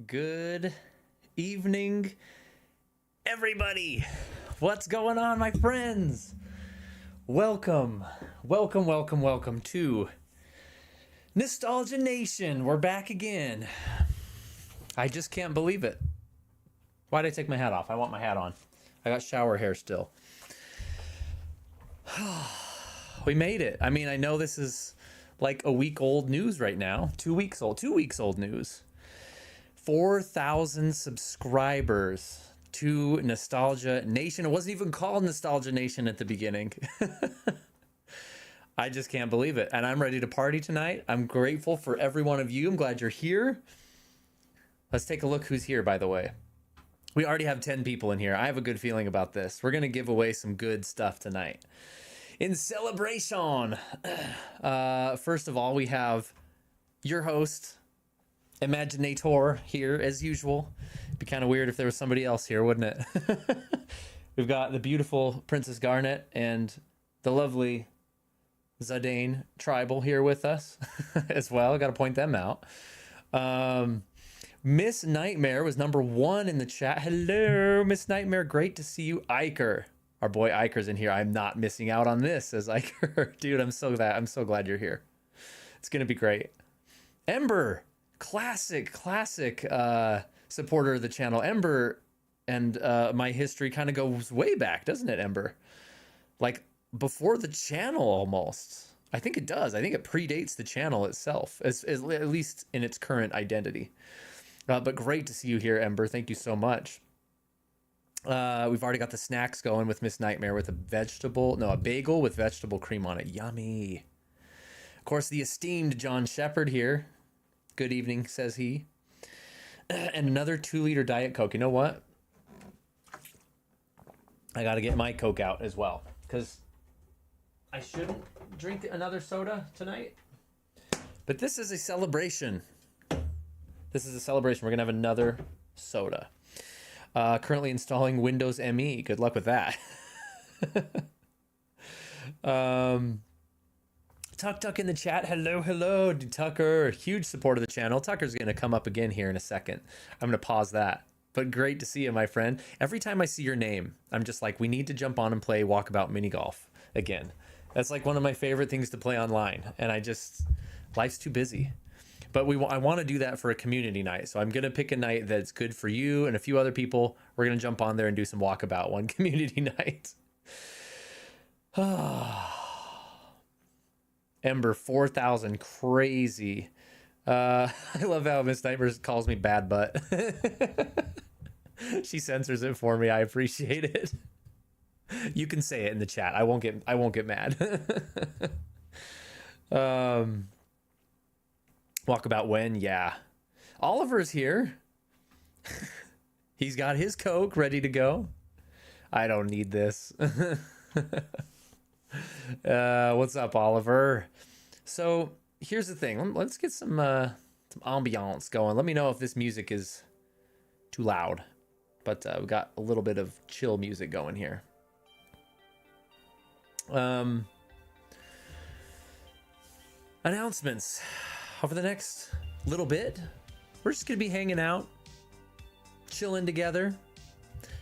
Good evening, everybody. What's going on, my friends? Welcome to Nostalgia Nation. We're back again. I just can't believe it. Why'd I take my hat off? I want my hat on. I got shower hair still. We made it. I mean, I know this is like a week old news right now. 2 weeks old news. 4,000 subscribers to Nostalgia Nation. It wasn't even called Nostalgia Nation at the beginning. I just can't believe it. And I'm ready to party tonight. I'm grateful for every one of you. I'm glad you're here. Let's take a look who's here, by the way. We already have 10 people in here. I have a good feeling about this. We're going to give away some good stuff tonight. In celebration, first of all, we have your host, Imaginator, here as usual. It'd be kind of weird if there was somebody else here, wouldn't it? We've got the beautiful Princess Garnet and the lovely Zidane Tribal here with us as well. Got to point them out. Miss Nightmare was number 1 in the chat. Hello, Miss Nightmare. Great to see you. Iker. Our boy Iker's in here. I'm not missing out on this, says Iker. Dude, I'm so glad you're here. It's going to be great. Ember. Classic supporter of the channel. Ember and my history kind of goes way back, doesn't it, Ember? Like before the channel almost. I think it does. I think it predates the channel itself, as at least in its current identity. But great to see you here, Ember. Thank you so much. We've already got the snacks going with Miss Nightmare with a bagel with vegetable cream on it. Yummy. Of course, the esteemed John Shepherd here. Good evening, says he. And another 2-liter Diet Coke. You know what? I got to get my Coke out as well, because I shouldn't drink another soda tonight. But this is a celebration. We're going to have another soda. Currently installing Windows ME. Good luck with that. Tuck in the chat. Hello, Tucker. Huge support of the channel. Tucker's going to come up again here in a second. I'm going to pause that. But great to see you, my friend. Every time I see your name, I'm just like, we need to jump on and play Walkabout Mini Golf again. That's like one of my favorite things to play online. And life's too busy. But I want to do that for a community night. So I'm going to pick a night that's good for you and a few other people. We're going to jump on there and do some Walkabout one community night. Ember 4,000, crazy. I love how Miss Nightmare calls me bad butt. She censors it for me. I appreciate it. You can say it in the chat. I won't get mad. Walkabout when? Yeah. Oliver's here. He's got his Coke ready to go. I don't need this. What's up, Oliver? So here's the thing. Let's get some ambiance going. Let me know if this music is too loud. But we got a little bit of chill music going here. Announcements. Over the next little bit, we're just gonna be hanging out, chilling together,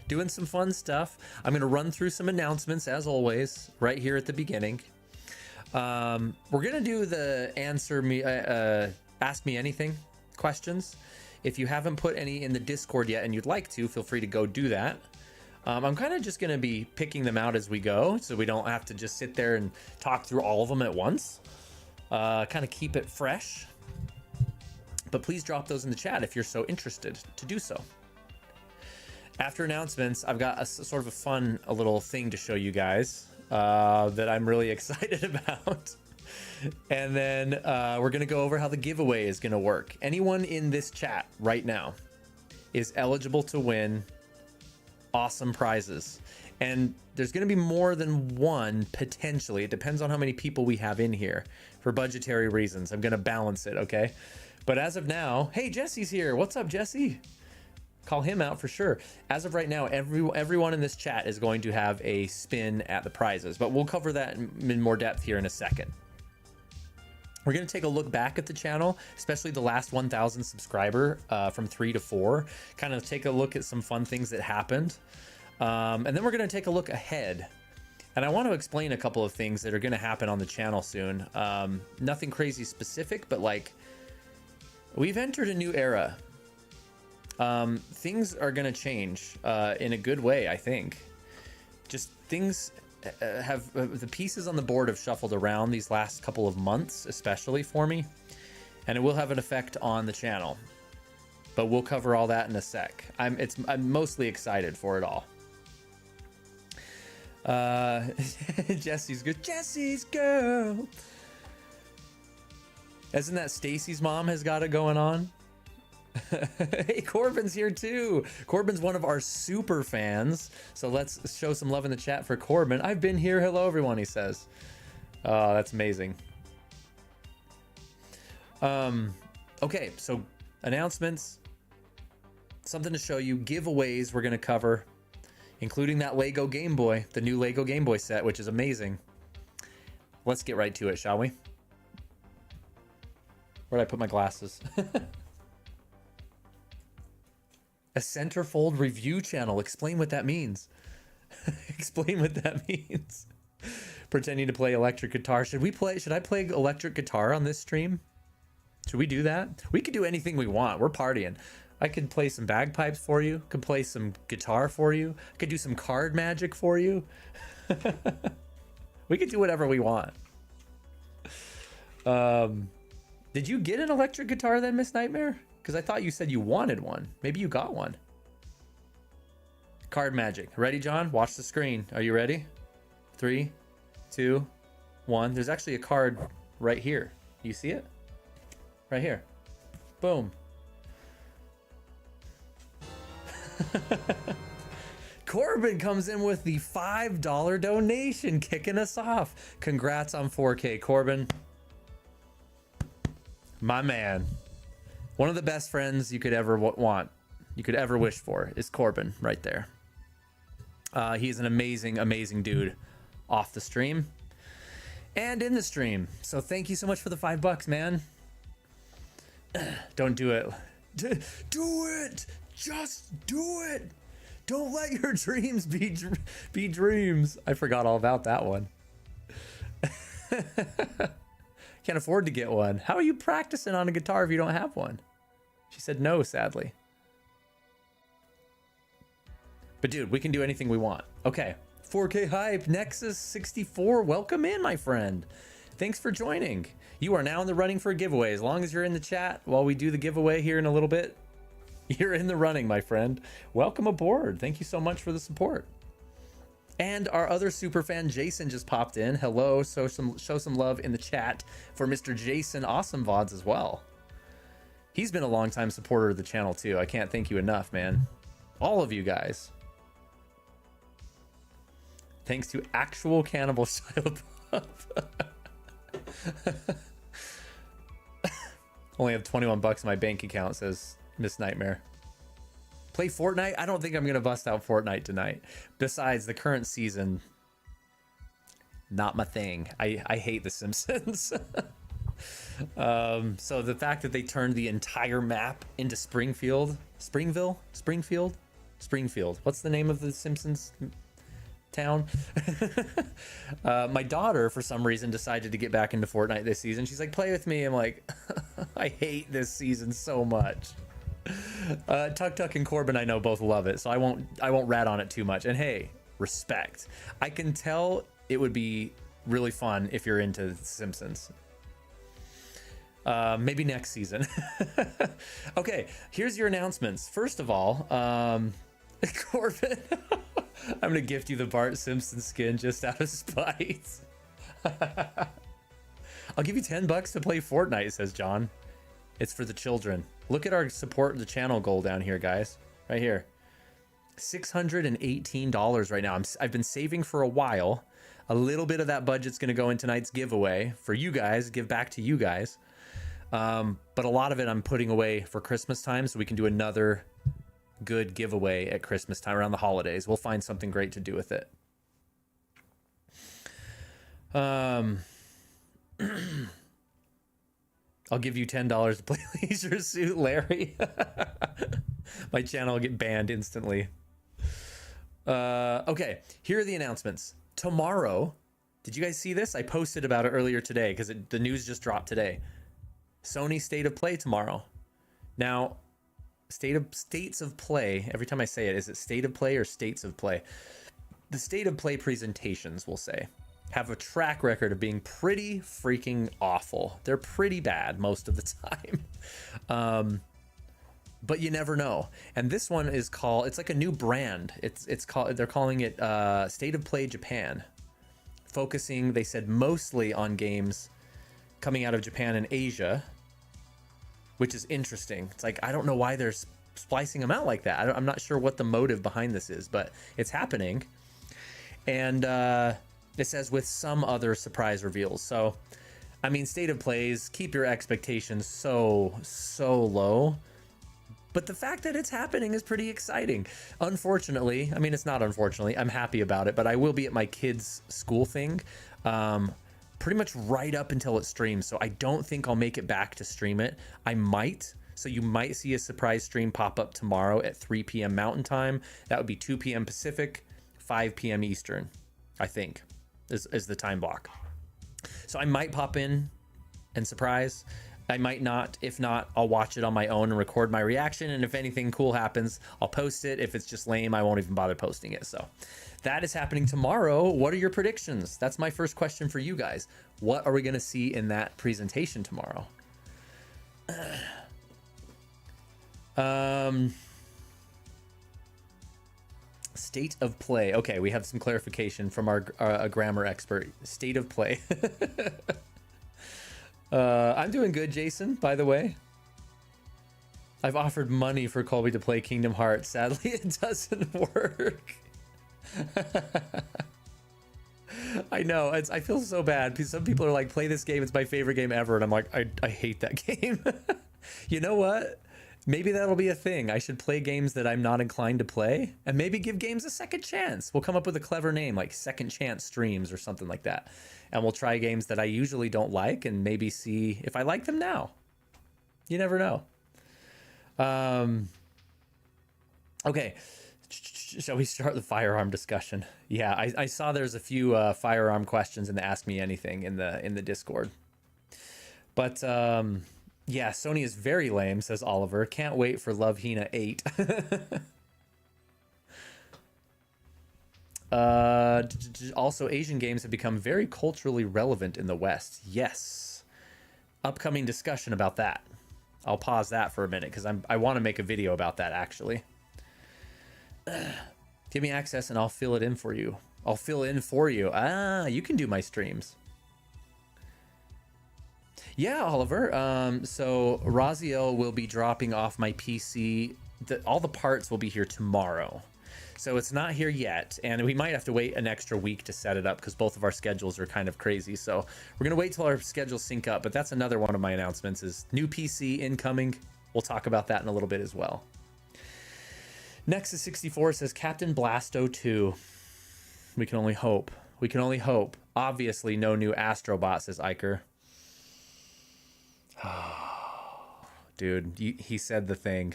doing some fun stuff. I'm gonna run through some announcements as always right here at the beginning. We're gonna do the ask me anything questions. If you haven't put any in the Discord yet and you'd like to, feel free to go do that. I'm kind of just gonna be picking them out as we go, so we don't have to just sit there and talk through all of them at once. Kind of keep it fresh. But please drop those in the chat if you're so interested to do so. After announcements, I've got a sort of a little thing to show you guys that I'm really excited about. And then we're going to go over how the giveaway is going to work. Anyone in this chat right now is eligible to win awesome prizes. And there's going to be more than one, potentially. It depends on how many people we have in here. For budgetary reasons, I'm going to balance it, okay? But as of now, hey, Jesse's here. What's up, Jesse? Call him out for sure. As of right now, everyone in this chat is going to have a spin at the prizes. But we'll cover that in more depth here in a second. We're going to take a look back at the channel, especially the last 1,000 subscriber from 3 to 4. Kind of take a look at some fun things that happened. And then we're going to take a look ahead. And I want to explain a couple of things that are going to happen on the channel soon. Nothing crazy specific, but like we've entered a new era. Things are going to change in a good way, I think. Just things have the pieces on the board have shuffled around these last couple of months, especially for me, and it will have an effect on the channel, but we'll cover all that in a sec. I'm mostly excited for it all. Jesse's good. Jesse's girl. Isn't that Stacy's mom has got it going on? Hey, Corbin's here too. Corbin's one of our super fans, so let's show some love in the chat for Corbin. I've been here. Hello, everyone, he says. Oh, that's amazing. Okay, so announcements, something to show you, giveaways we're going to cover, including that Lego Game Boy, the new Lego Game Boy set, which is amazing. Let's get right to it, shall we? Where'd I put my glasses? A centerfold review channel. Explain what that means. Explain what that means. Pretending to play electric guitar. Should I play electric guitar on this stream? Should we do that? We could do anything we want. We're partying. I could play some bagpipes for you. Could play some guitar for you. I could do some card magic for you. We could do whatever we want. Did you get an electric guitar then, Miss Nightmare? Because I thought you said you wanted one. Maybe you got one. Card magic. Ready, John? Watch the screen. Are you ready? 3, 2, 1. There's actually a card right here. You see it? Right here. Boom. Corbin comes in with the $5 donation, kicking us off. Congrats on 4K, Corbin. My man. One of the best friends you could ever want, you could ever wish for, is Corbin right there. He's an amazing, amazing dude off the stream and in the stream. So thank you so much for the $5, man. Don't do it. Do it. Just do it. Don't let your dreams be dreams. I forgot all about that one. Can't afford to get one. How are you practicing on a guitar if you don't have one? She said no, sadly. But dude, we can do anything we want. Okay, 4K hype, Nexus 64, welcome in, my friend. Thanks for joining. You are now in the running for a giveaway. As long as you're in the chat while we do the giveaway here in a little bit, you're in the running, my friend. Welcome aboard. Thank you so much for the support. And our other super fan, Jason, just popped in. Hello, show some love in the chat for Mr. Jason Awesome VODs as well. He's been a longtime supporter of the channel too. I can't thank you enough, man. All of you guys. Thanks to actual Cannibal Shia LaBeouf. Only have 21 bucks in my bank account, says Miss Nightmare. Play Fortnite? I don't think I'm gonna bust out Fortnite tonight. Besides, the current season, not my thing. I hate The Simpsons. So the fact that they turned the entire map into Springfield. What's the name of the Simpsons town? My daughter, for some reason, decided to get back into Fortnite this season. She's like, play with me. I'm like, I hate this season so much. Tuk and Corbin, I know, both love it, so I won't rat on it too much. And hey, respect. I can tell it would be really fun if you're into The Simpsons. Maybe next season. Okay, here's your announcements. First of all, Corbin, I'm gonna gift you the Bart Simpson skin just out of spite. I'll give you $10 to play Fortnite, says John. It's for the children. Look at our support the channel goal down here, guys. Right here. $618 right now. I've been saving for a while. A little bit of that budget's going to go in tonight's giveaway for you guys, give back to you guys. But a lot of it I'm putting away for Christmas time, so we can do another good giveaway at Christmas time around the holidays. We'll find something great to do with it. I'll give you $10 to play Leisure Suit Larry. My channel will get banned instantly. Okay, here are the announcements. Tomorrow, did you guys see this? I posted about it earlier today because the news just dropped today. Sony State of Play tomorrow. Now, States of Play, every time I say it, is it State of Play or States of Play? The State of Play presentations, we'll say, have a track record of being pretty freaking awful. They're pretty bad most of the time. But you never know. And this one is called, it's like a new brand. It's called, they're calling it State of Play Japan. Focusing, they said, mostly on games coming out of Japan and Asia, which is interesting. It's like, I don't know why they're splicing them out like that. I'm not sure what the motive behind this is, but it's happening. And it says with some other surprise reveals. So, I mean, State of Plays, keep your expectations so low. But the fact that it's happening is pretty exciting. Unfortunately, I mean, it's not unfortunately, I'm happy about it, but I will be at my kids' school thing pretty much right up until it streams. So I don't think I'll make it back to stream it. I might. So you might see a surprise stream pop up tomorrow at 3 p.m. Mountain Time. That would be 2 p.m. Pacific, 5 p.m. Eastern, I think, is the time block. So I might pop in and surprise. I might not. If not, I'll watch it on my own and record my reaction. And if anything cool happens, I'll post it. If it's just lame, I won't even bother posting it. So that is happening tomorrow. What are your predictions? That's my first question for you guys. What are we going to see in that presentation tomorrow? State of Play. Okay, we have some clarification from our grammar expert. State of Play. I'm doing good, Jason, by the way. I've offered money for Colby to play Kingdom Hearts. Sadly, it doesn't work. I know. I feel so bad because some people are like, play this game. It's my favorite game ever. And I'm like, I hate that game. You know what? Maybe that'll be a thing. I should play games that I'm not inclined to play and maybe give games a second chance. We'll come up with a clever name like Second Chance Streams or something like that. And we'll try games that I usually don't like and maybe see if I like them now. You never know. Okay. Shall we start the firearm discussion? Yeah, I saw there's a few firearm questions in the Ask Me Anything in the Discord. But yeah, Sony is very lame, says Oliver. Can't wait for Love Hina 8. Also, Asian games have become very culturally relevant in the West. Yes. Upcoming discussion about that. I'll pause that for a minute because I want to make a video about that, actually. Give me access and I'll fill it in for you. I'll fill in for you. Ah, you can do my streams. Yeah, Oliver. So Raziel will be dropping off my PC. All the parts will be here tomorrow. So it's not here yet, and we might have to wait an extra week to set it up because both of our schedules are kind of crazy. So we're going to wait till our schedules sync up, but that's another one of my announcements is new PC incoming. We'll talk about that in a little bit as well. Nexus 64 says Captain Blasto 2. We can only hope. We can only hope. Obviously, no new Astrobot, says Iker. Dude, he said the thing.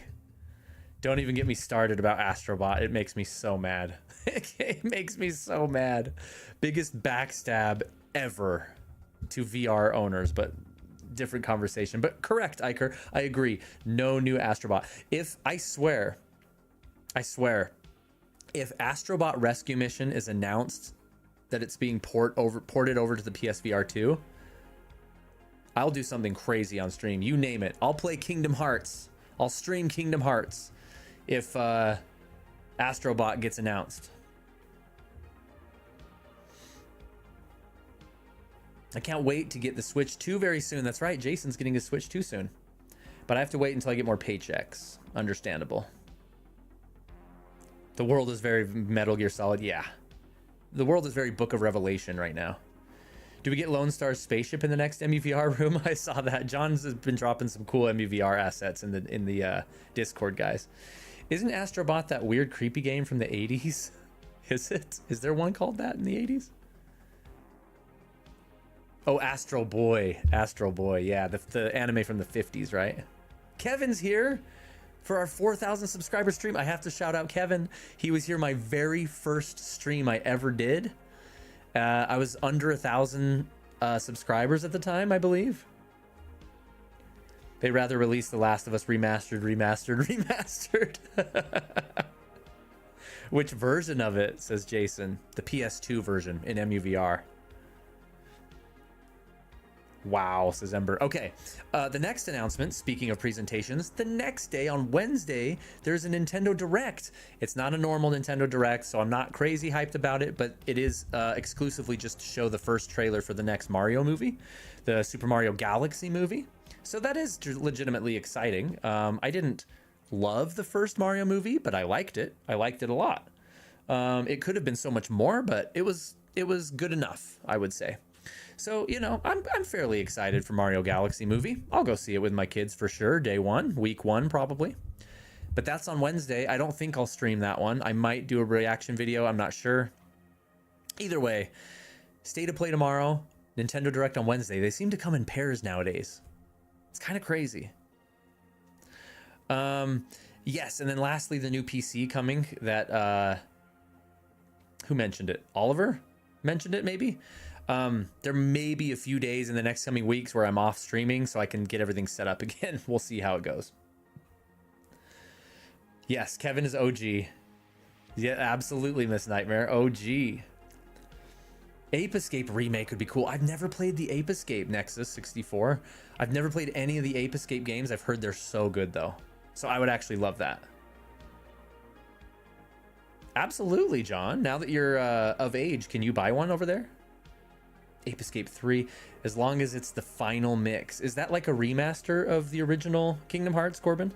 Don't even get me started about Astrobot. It makes me so mad. It makes me so mad. Biggest backstab ever to VR owners, but different conversation. But correct, Iker. I agree. No new Astrobot. I swear, if Astrobot Rescue Mission is announced that it's being ported over to the PSVR 2, I'll do something crazy on stream. You name it. I'll play Kingdom Hearts. I'll stream Kingdom Hearts if Astrobot gets announced. I can't wait to get the Switch 2 very soon. That's right. Jason's getting his Switch 2 soon. But I have to wait until I get more paychecks. Understandable. The world is very Metal Gear Solid. Yeah. The world is very Book of Revelation right now. Do we get Lone Star's spaceship in the next MUVR room? I saw that. John's has been dropping some cool MUVR assets in the Discord, guys. Isn't Astrobot that weird creepy game from the 80s? Is it? Is there one called that in the 80s? Oh, Astro Boy. Astro Boy. Yeah, the anime from the 50s, right? Kevin's here for our 4,000 subscriber stream. I have to shout out Kevin. He was here my very first stream I ever did. I was under 1,000 subscribers at the time, I believe. They'd rather release The Last of Us remastered. Which version of it, says Jason? The PS2 version in MUVR. Wow, says Ember. Okay, the next announcement, speaking of presentations, the next day on Wednesday, there's a Nintendo Direct. It's not a normal Nintendo Direct, so I'm not crazy hyped about it, but it is exclusively just to show the first trailer for the next Mario movie, the Super Mario Galaxy movie. So that is legitimately exciting. I didn't love the first Mario movie, but I liked it. I liked it a lot. It could have been so much more, but it was good enough, I would say. So, you know, I'm fairly excited for Mario Galaxy movie. I'll go see it with my kids for sure. Day one, week one, probably. But that's on Wednesday. I don't think I'll stream that one. I might do a reaction video. I'm not sure. Either way, State of Play tomorrow, Nintendo Direct on Wednesday. They seem to come in pairs nowadays. It's kind of crazy. Yes, and then lastly, the new PC coming that, who mentioned it? Oliver mentioned it, maybe? There may be a few days in the next coming weeks where I'm off streaming so I can get everything set up again. We'll see how it goes. Yes, Kevin is OG. Yeah, absolutely, Miss Nightmare. OG. Ape Escape remake would be cool. I've never played the Ape Escape Nexus 64. I've never played any of the Ape Escape games. I've heard they're so good, though. So I would actually love that. Absolutely, John. Now that you're of age, can you buy one over there? Ape Escape 3, as long as it's the final mix. Is that like a remaster of the original Kingdom Hearts, Corbin?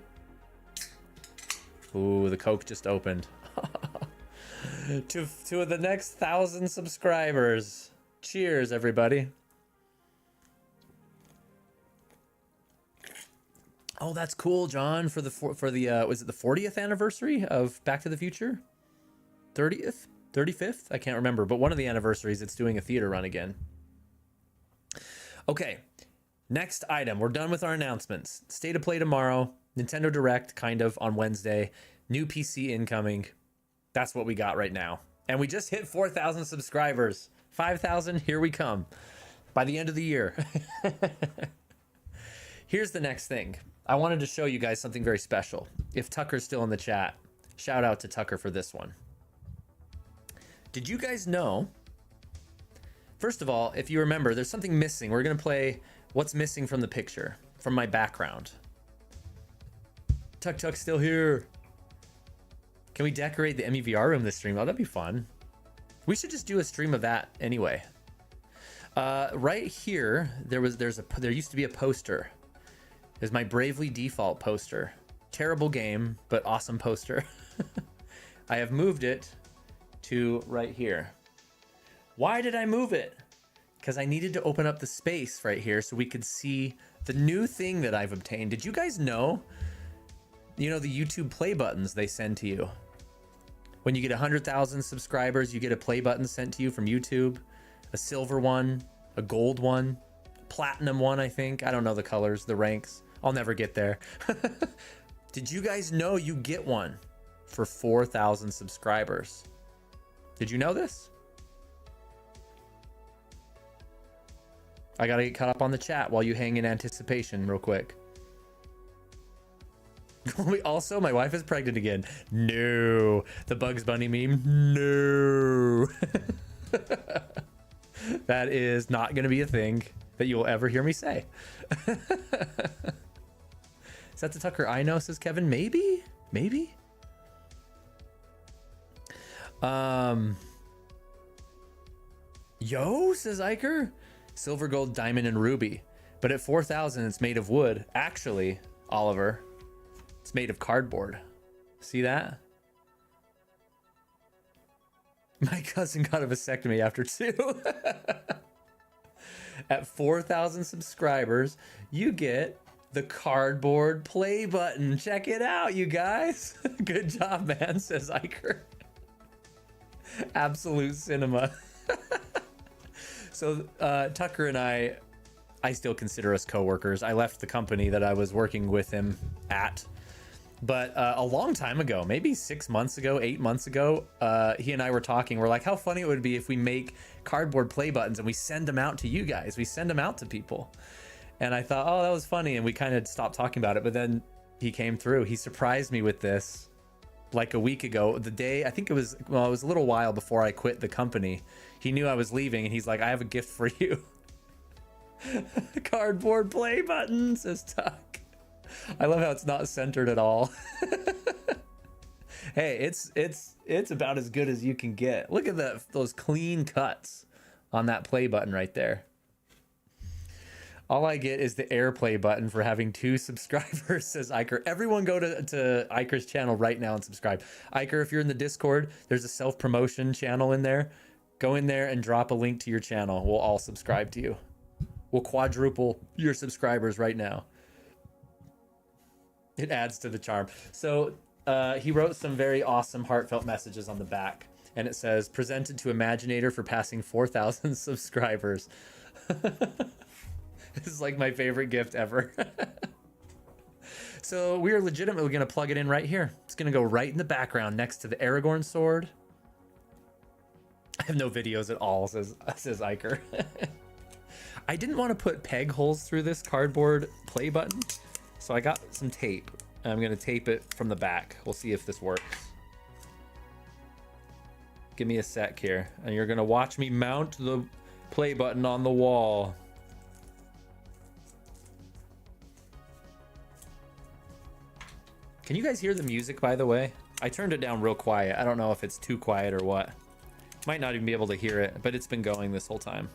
Ooh, the Coke just opened. to the next 1,000 subscribers. Cheers, everybody. Oh, that's cool, John. For the was it the 40th anniversary of Back to the Future? 30th? 35th? I can't remember, but one of the anniversaries, it's doing a theater run again. Okay, next item. We're done with our announcements. State of Play tomorrow. Nintendo Direct, kind of, on Wednesday. New PC incoming. That's what we got right now. And we just hit 4,000 subscribers. 5,000, here we come. By the end of the year. Here's the next thing. I wanted to show you guys something very special. If Tucker's still in the chat, shout out to Tucker for this one. Did you guys know... First of all, if you remember, there's something missing. We're going to play what's missing from the picture, from my background. Tuck's still here. Can we decorate the MUVR room this stream? Oh, that'd be fun. We should just do a stream of that anyway. Right here, there used to be a poster. There's my Bravely Default poster. Terrible game, but awesome poster. I have moved it to right here. Why did I move it? Because I needed to open up the space right here so we could see the new thing that I've obtained. Did you guys know? You know, the YouTube play buttons they send to you. When you get 100,000 subscribers, you get a play button sent to you from YouTube. A silver one, a gold one, platinum one, I think. I don't know the colors, the ranks. I'll never get there. Did you guys know you get one for 4,000 subscribers? Did you know this? I gotta get caught up on the chat while you hang in anticipation real quick. Also, my wife is pregnant again. No. The Bugs Bunny meme. No. That is not gonna be a thing that you will ever hear me say. Is that the Tucker I know, says Kevin? Maybe? Maybe? Yo, says Iker. Silver, gold, diamond, and ruby. But at 4,000, it's made of wood. Actually, Oliver, it's made of cardboard. See that? My cousin got a vasectomy after 2. At 4,000 subscribers, you get the cardboard play button. Check it out, you guys. Good job, man, says Iker. Absolute cinema. So Tucker and I still consider us coworkers. I left the company that I was working with him at, but a long time ago, maybe 6 months ago, 8 months ago, he and I were talking. We're like, how funny it would be if we make cardboard play buttons and we send them out to you guys. We send them out to people. And I thought, oh, that was funny. And we kind of stopped talking about it. But then he came through. He surprised me with this like a week ago. The day, I think it was a little while before I quit the company. He knew I was leaving and he's like, I have a gift for you. Cardboard play button, says Tuck. I love how it's not centered at all. Hey, it's about as good as you can get. Look at those clean cuts on that play button right there. All I get is the airplay button for having 2 subscribers, says Iker. Everyone go to Iker's channel right now and subscribe. Iker, if you're in the Discord, there's a self-promotion channel in there. Go in there and drop a link to your channel. We'll all subscribe to you. We'll quadruple your subscribers right now. It adds to the charm. So he wrote some very awesome heartfelt messages on the back. And it says, presented to Imaginator for passing 4,000 subscribers. This is like my favorite gift ever. So we are legitimately going to plug it in right here. It's going to go right in the background next to the Aragorn sword. I have no videos at all, says Iker. I didn't want to put peg holes through this cardboard play button, so I got some tape. And I'm going to tape it from the back. We'll see if this works. Give me a sec here, and you're going to watch me mount the play button on the wall. Can you guys hear the music, by the way? I turned it down real quiet. I don't know if it's too quiet or what. Might not even be able to hear it, but it's been going this whole time.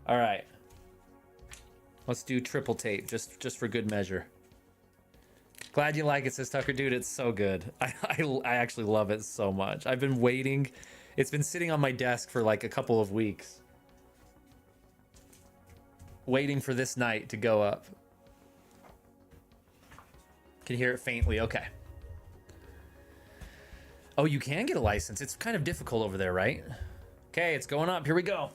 All right. Let's do triple tape, just for good measure. Glad you like it, says Tucker. Dude, it's so good. I actually love it so much. I've been waiting. It's been sitting on my desk for like a couple of weeks. Waiting for this night to go up. Can hear it faintly. Okay. Oh, you can get a license. It's kind of difficult over there, right? Okay, it's going up. Here we go.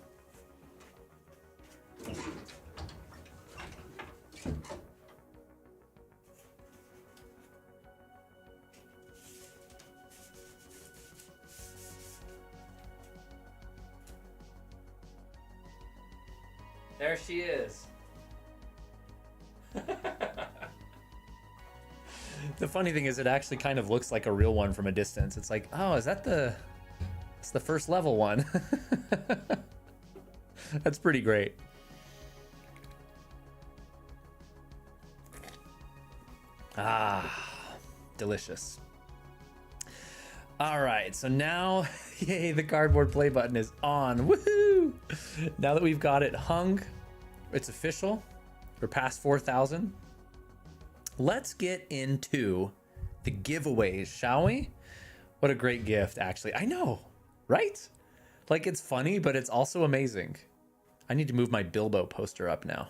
There she is. The funny thing is it actually kind of looks like a real one from a distance. It's like, oh, is that it's the first level one. That's pretty great. Ah, delicious. All right, so now, yay, the cardboard play button is on. Woohoo! Now that we've got it hung, it's official. We're past 4,000. Let's get into the giveaways, shall we? What a great gift, actually. I know, right? Like, it's funny, but it's also amazing. I need to move my Bilbo poster up now.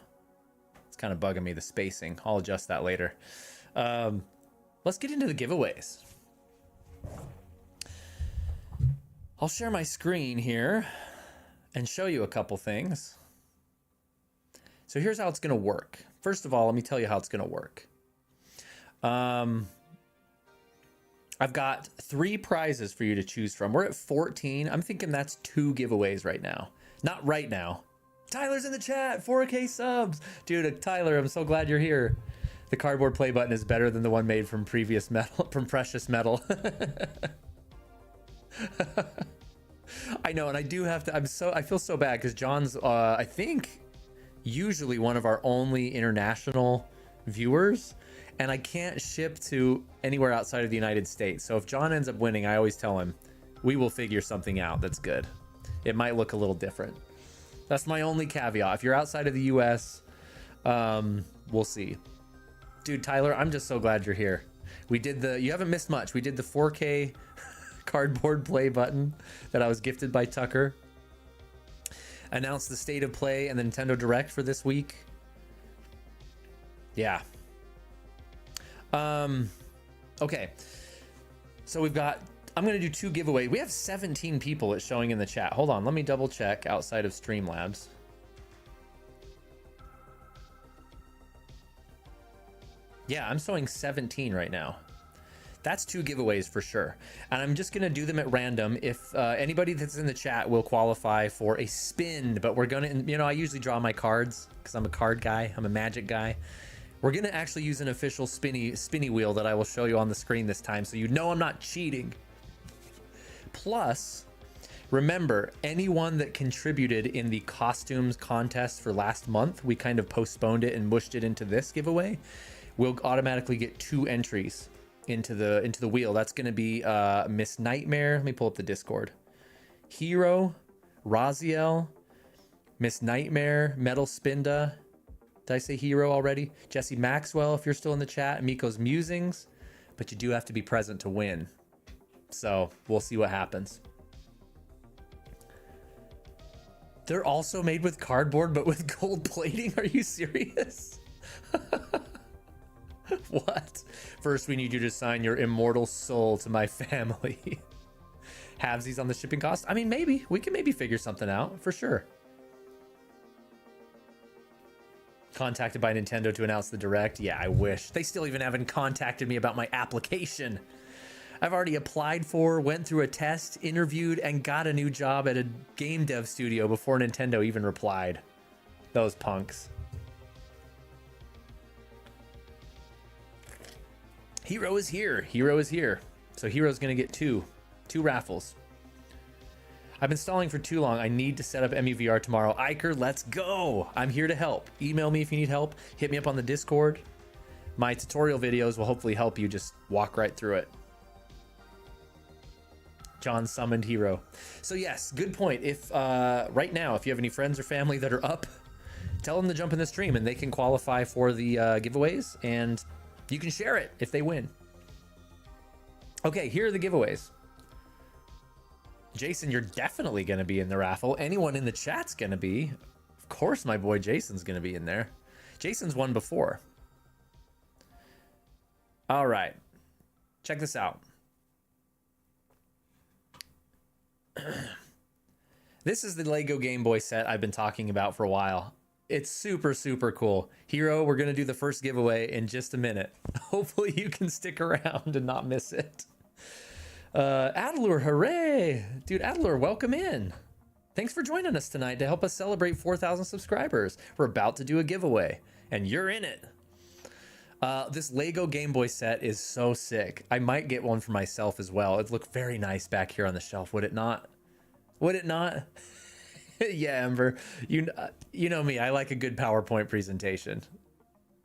It's kind of bugging me, the spacing. I'll adjust that later. Let's get into the giveaways. I'll share my screen here and show you a couple things. So here's how it's going to work. First of all, let me tell you how it's going to work. I've got 3 prizes for you to choose from. We're at 14. I'm thinking that's 2 giveaways right now. Not right now. Tyler's in the chat. 4K subs. Dude, Tyler, I'm so glad you're here. The cardboard play button is better than the one made from precious metal. I know, and I do have to. I feel so bad because John's, I think, usually one of our only international viewers, and I can't ship to anywhere outside of the United States. So if John ends up winning, I always tell him we will figure something out that's good. It might look a little different. That's my only caveat. If you're outside of the U.S., we'll see. Dude, Tyler, I'm just so glad you're here. You haven't missed much. We did the 4K cardboard play button that I was gifted by Tucker. Announced the State of Play and the Nintendo Direct for this week. Yeah. Okay. So we've got, I'm going to do 2 giveaways. We have 17 people it's showing in the chat. Hold on. Let me double check outside of Streamlabs. Yeah, I'm showing 17 right now. That's 2 giveaways for sure. And I'm just going to do them at random. If anybody that's in the chat will qualify for a spin, but we're going to, you know, I usually draw my cards because I'm a card guy. I'm a magic guy. We're going to actually use an official spinny wheel that I will show you on the screen this time, so you know I'm not cheating. Plus, remember, anyone that contributed in the costumes contest for last month, we kind of postponed it and mushed it into this giveaway, will automatically get 2 entries into the wheel. That's going to be Miss Nightmare. Let me pull up the Discord. Hero, Raziel, Miss Nightmare, Metal Spinda. Did I say Hero already? Jesse Maxwell, if you're still in the chat. Miko's Musings. But you do have to be present to win. So we'll see what happens. They're also made with cardboard, but with gold plating. Are you serious? What? First, we need you to sign your immortal soul to my family. Halvesies on the shipping cost? I mean, maybe. We can maybe figure something out, for sure. Contacted by Nintendo to announce the Direct? Yeah, I wish. They still even haven't contacted me about my application. I've already applied for, went through a test, interviewed, and got a new job at a game dev studio before Nintendo even replied. Those punks. Hero is here. Hero is here. So Hero's going to get two raffles. I've been stalling for too long. I need to set up MUVR tomorrow. Iker, let's go. I'm here to help. Email me if you need help. Hit me up on the Discord. My tutorial videos will hopefully help you just walk right through it. John summoned Hero. So yes, good point. If right now, if you have any friends or family that are up, tell them to jump in the stream and they can qualify for the giveaways, and you can share it if they win. Okay, here are the giveaways. Jason, you're definitely going to be in the raffle. Anyone in the chat's going to be. Of course, my boy Jason's going to be in there. Jason's won before. All right. Check this out. This is the Lego Game Boy set I've been talking about for a while. It's super, super cool. Hero, we're going to do the first giveaway in just a minute. Hopefully you can stick around and not miss it. Adler, hooray! Dude, Adler, welcome in. Thanks for joining us tonight to help us celebrate 4,000 subscribers. We're about to do a giveaway, and you're in it. This Lego Game Boy set is so sick. I might get one for myself as well. It'd look very nice back here on the shelf, would it not? Would it not? Yeah, Ember. You know me. I like a good PowerPoint presentation.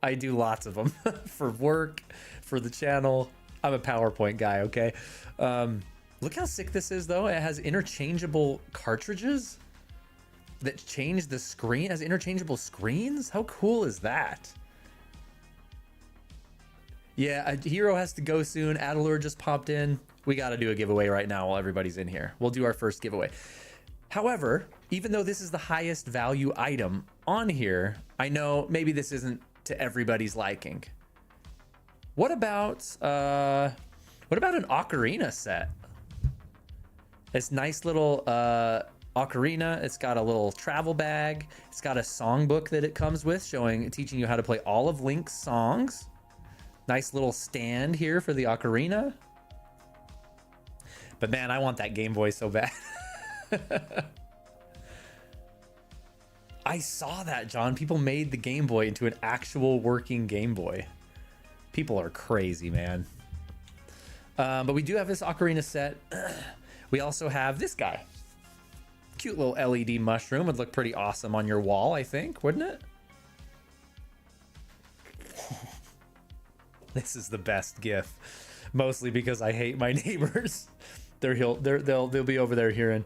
I do lots of them for work, for the channel. I'm a PowerPoint guy, okay? Look how sick this is, though. It has interchangeable cartridges that change the screen. It has interchangeable screens? How cool is that? Yeah, Hero has to go soon. Adler just popped in. We got to do a giveaway right now while everybody's in here. We'll do our first giveaway. However, even though this is the highest value item on here, I know maybe this isn't to everybody's liking. What about an ocarina set? This nice little ocarina. It's got a little travel bag. It's got a songbook that it comes with, teaching you how to play all of Link's songs. Nice little stand here for the ocarina. But man, I want that Game Boy so bad. I saw that, John. People made the Game Boy into an actual working Game Boy. People are crazy, man. But we do have this ocarina set. We also have this guy. Cute little LED mushroom. Would look pretty awesome on your wall, I think, wouldn't it? This is the best GIF. Mostly because I hate my neighbors. They'll be over there hearing.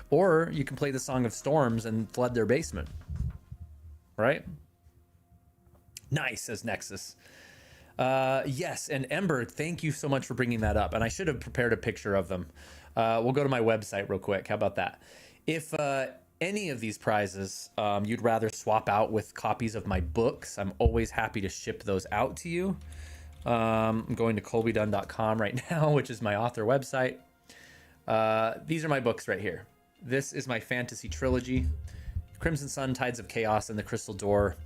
Or you can play the Song of Storms and flood their basement. Right? Nice, says Nexus. Yes, and Ember, thank you so much for bringing that up. And I should have prepared a picture of them. We'll go to my website real quick. How about that? If any of these prizes you'd rather swap out with copies of my books, I'm always happy to ship those out to you. I'm going to colbydunn.com right now, which is my author website. These are my books right here. This is my fantasy trilogy. Crimson Sun, Tides of Chaos, and The Crystal Door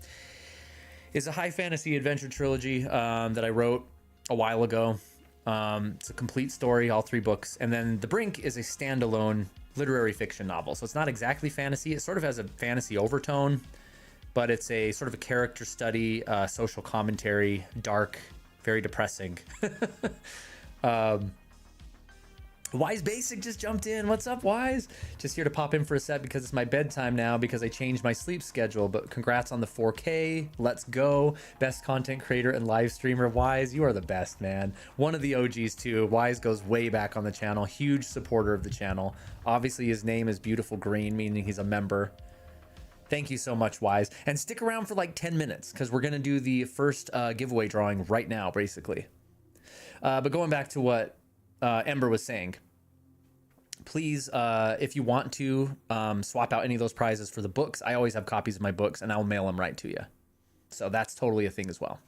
is a high fantasy adventure trilogy that I wrote a while ago. It's a complete story, all 3 books. And then The Brink is a standalone literary fiction novel. So it's not exactly fantasy. It sort of has a fantasy overtone, but it's a sort of a character study, social commentary, dark, very depressing. Wise Basic just jumped in. What's up, Wise? Just here to pop in for a set because it's my bedtime now because I changed my sleep schedule. But congrats on the 4K. Let's go. Best content creator and live streamer. Wise, you are the best, man. One of the OGs too. Wise goes way back on the channel. Huge supporter of the channel. Obviously his name is Beautiful Green, meaning he's a member. Thank you so much, Wise. And stick around for like 10 minutes because we're going to do the first giveaway drawing right now, basically. But going back to what Ember was saying, please, if you want to swap out any of those prizes for the books, I always have copies of my books and I'll mail them right to you. So that's totally a thing as well.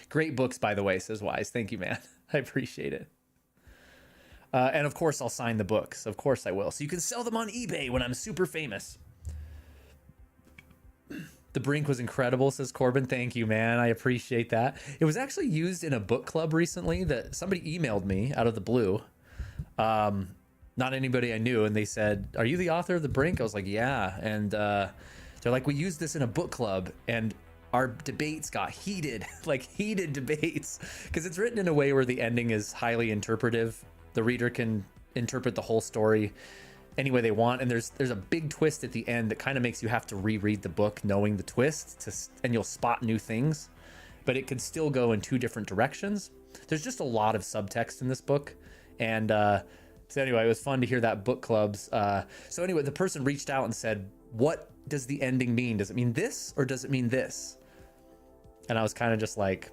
Great books, by the way, says Wise. Thank you, man. I appreciate it. And of course I'll sign the books. Of course I will. So you can sell them on eBay when I'm super famous. The Brink was incredible, says Corbin. Thank you, man. I appreciate that. It was actually used in a book club recently that somebody emailed me out of the blue. Not anybody I knew. And they said, are you the author of The Brink? I was like, yeah. And they're like, we used this in a book club and our debates got heated, like heated debates. Because it's written in a way where the ending is highly interpretive. The reader can interpret the whole story any way they want, and there's a big twist at the end that kind of makes you have to reread the book knowing the twist and you'll spot new things, but it could still go in 2 different directions. There's just a lot of subtext in this book, and so anyway, it was fun to hear that book clubs. So anyway, the person reached out and said, what does the ending mean? Does it mean this or does it mean this? And I was kind of just like,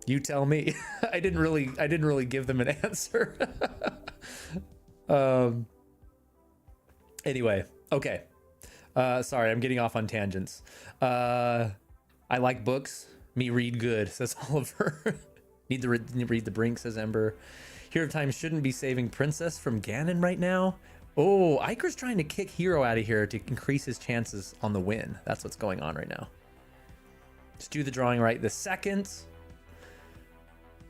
you tell me. I didn't really give them an answer. Anyway, okay. Sorry, I'm getting off on tangents. I like books. Me read good, says Oliver. Need to read The Brink, says Ember. Hero Time shouldn't be saving Princess from Ganon right now. Oh, Iker's trying to kick Hero out of here to increase his chances on the win. That's what's going on right now. Let's do the drawing right this second.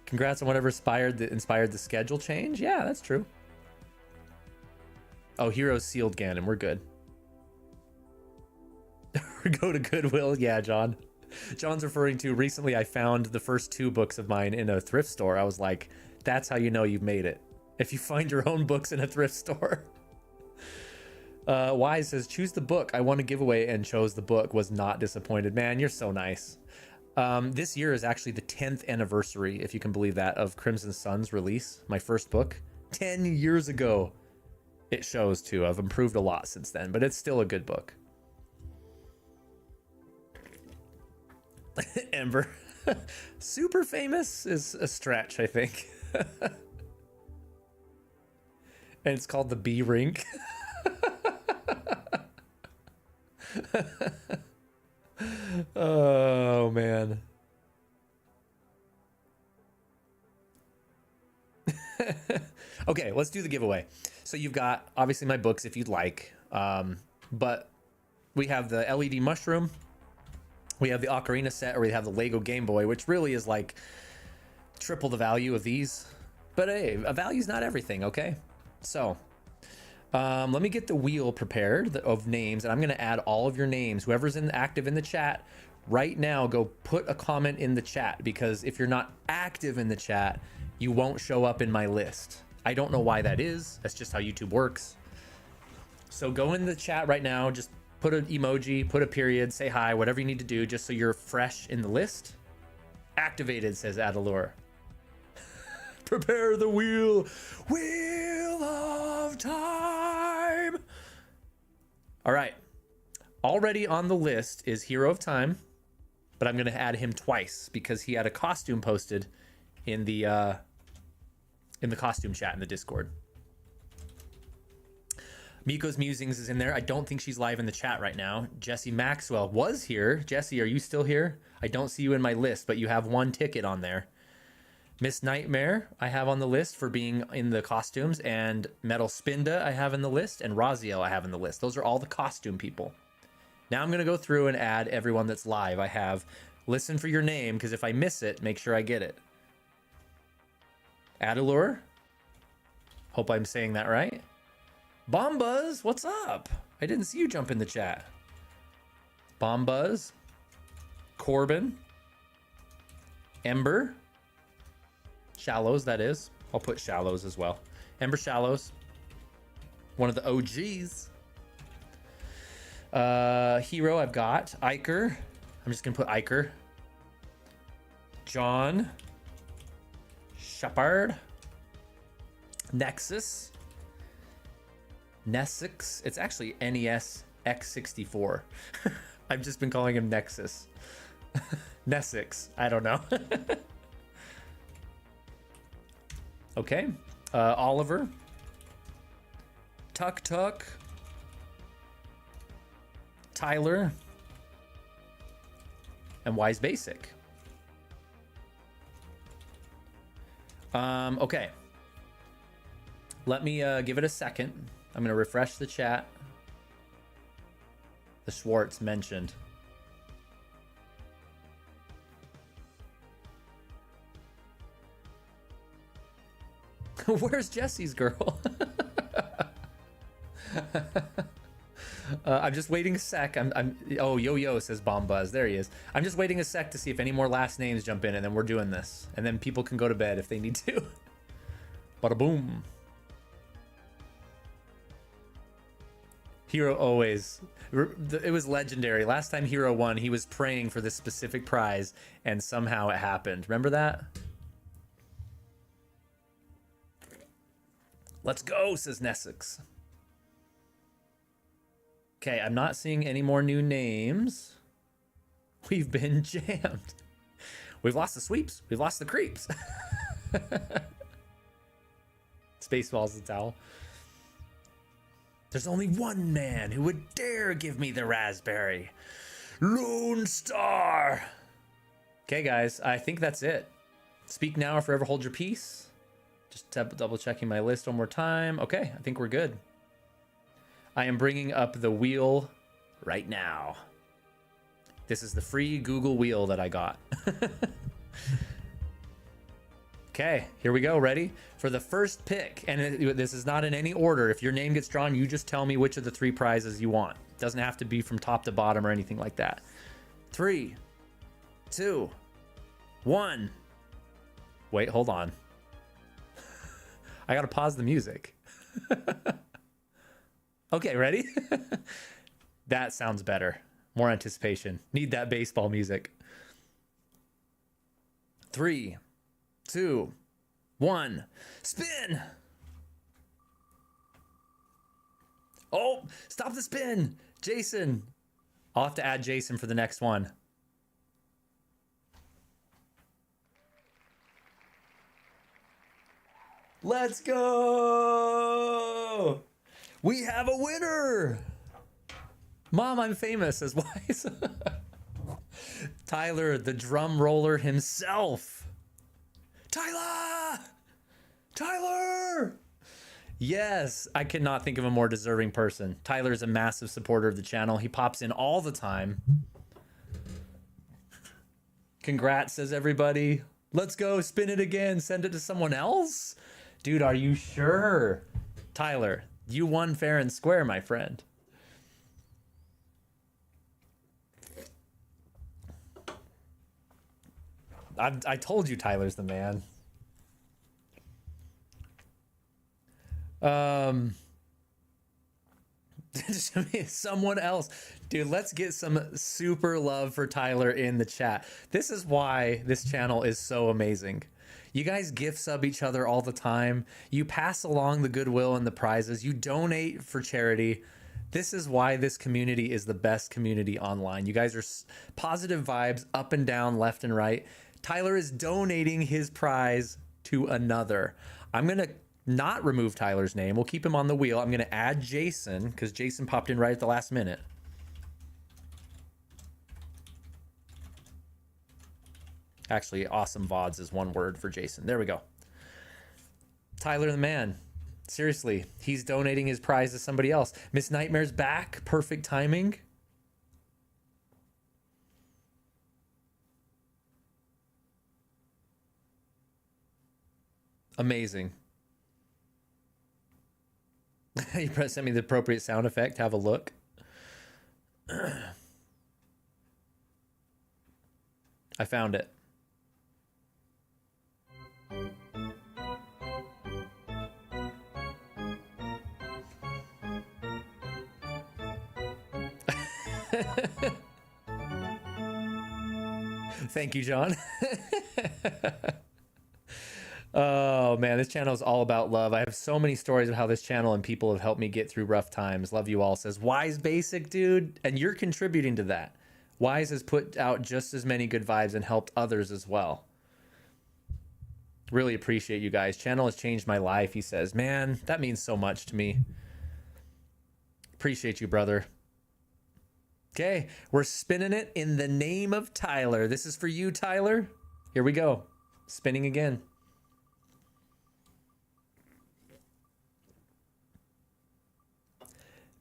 Congrats on whatever inspired the schedule change. Yeah, that's true. Oh, Heroes sealed Ganon. We're good. Go to Goodwill. Yeah, John. John's referring to recently I found the first 2 books of mine in a thrift store. I was like, that's how you know you've made it. If you find your own books in a thrift store. Wise says, choose the book. I won a giveaway and chose the book. Was not disappointed. Man, you're so nice. This year is actually the 10th anniversary, if you can believe that, of Crimson Sun's release. My first book. 10 years ago. It shows too. I've improved a lot since then, but it's still a good book. Ember. Super famous is a stretch, I think. And it's called the B Rink. Oh, man. Okay, let's do the giveaway. So you've got obviously my books if you'd like, but we have the LED mushroom, we have the Ocarina set, or we have the Lego Game Boy, which really is like triple the value of these. But hey, a value's not everything, okay? So let me get the wheel prepared of names, and I'm going to add all of your names. Whoever's active in the chat right now, go put a comment in the chat, because if you're not active in the chat, you won't show up in my list. I don't know why that is. That's just how YouTube works. So go in the chat right now, just put an emoji, put a period, say hi, whatever you need to do, just so you're fresh in the list. Activated, says Adalure. Prepare the wheel. Wheel of Time. All right. Already on the list is Hero of Time, but I'm going to add him twice because he had a costume posted in the costume chat in the Discord. Miko's Musings is in there. I don't think she's live in the chat right now. Jesse Maxwell was here. Jesse, are you still here? I don't see you in my list, but you have one ticket on there. Miss Nightmare I have on the list for being in the costumes, and Metal Spinda I have in the list, and Raziel I have in the list. Those are all the costume people. Now I'm going to go through and add everyone that's live. I have listen for your name, because if I miss it, make sure I get it. Adelure. Hope I'm saying that right. Bombuzz, what's up? I didn't see you jump in the chat. Bombuzz. Corbin. Ember. Shallows, that is. I'll put Shallows as well. Ember Shallows. One of the OGs. Hero I've got. Iker. I'm just going to put Iker. John. Shepard. Nexus. Nessix. It's actually NES X64. I've just been calling him Nexus. Nessix. I don't know. Okay. Oliver. Tuck Tuck. Tyler. And Wise Basic. Okay. Let me give it a second. I'm going to refresh the chat. The Schwartz mentioned. Where's Jesse's girl? I'm just waiting a sec. Oh, Yo-Yo says Bomb Buzz. There he is. I'm just waiting a sec to see if any more last names jump in, and then we're doing this. And then people can go to bed if they need to. Bada boom. Hero always. It was legendary. Last time Hero won, he was praying for this specific prize, and somehow it happened. Remember that? Let's go, says Nessix. Okay, I'm not seeing any more new names. We've been jammed. We've lost the sweeps. We've lost the creeps. Spaceballs the towel. There's only one man who would dare give me the raspberry. Lone Star. Okay, guys, I think that's it. Speak now or forever hold your peace. Just double checking my list one more time. Okay, I think we're good. I am bringing up the wheel right now. This is the free Google wheel that I got. Okay, here we go. Ready? For the first pick, and this is not in any order. If your name gets drawn, you just tell me which of the three prizes you want. It doesn't have to be from top to bottom or anything like that. 3, 2, 1. Wait, hold on. I gotta pause the music. Okay, ready? That sounds better. More anticipation. Need that baseball music. 3, 2, 1. Spin! Oh, stop the spin! Jason! I'll have to add Jason for the next one. Let's go! We have a winner! Mom, I'm famous, says Wise. Tyler, the drum roller himself. Tyler! Tyler! Yes, I cannot think of a more deserving person. Tyler is a massive supporter of the channel. He pops in all the time. Congrats, says everybody. Let's go, spin it again. Send it to someone else? Dude, are you sure? Tyler, you won fair and square, my friend. I told you Tyler's the man. Someone else. Dude, let's get some super love for Tyler in the chat. This is why this channel is so amazing. You guys gift sub each other all the time. You pass along the goodwill and the prizes. You donate for charity. This is why this community is the best community online. You guys are positive vibes up and down, left and right. Tyler is donating his prize to another. I'm going to not remove Tyler's name. We'll keep him on the wheel. I'm going to add Jason because Jason popped in right at the last minute. Actually, awesome VODs is one word for Jason. There we go. Tyler the man. Seriously, he's donating his prize to somebody else. Miss Nightmare's back. Perfect timing. Amazing. You sent me the appropriate sound effect. Have a look. I found it. Thank you, John. Oh man, this channel is all about love. I have so many stories of how this channel and people have helped me get through rough times. Love you all, says Wise Basic, dude. And you're contributing to that. Wise has put out just as many good vibes and helped others as well. Really appreciate you guys. Channel has changed my life, he says. Man, that means so much to me. Appreciate you, brother. Okay, we're spinning it in the name of Tyler. This is for you, Tyler. Here we go. Spinning again.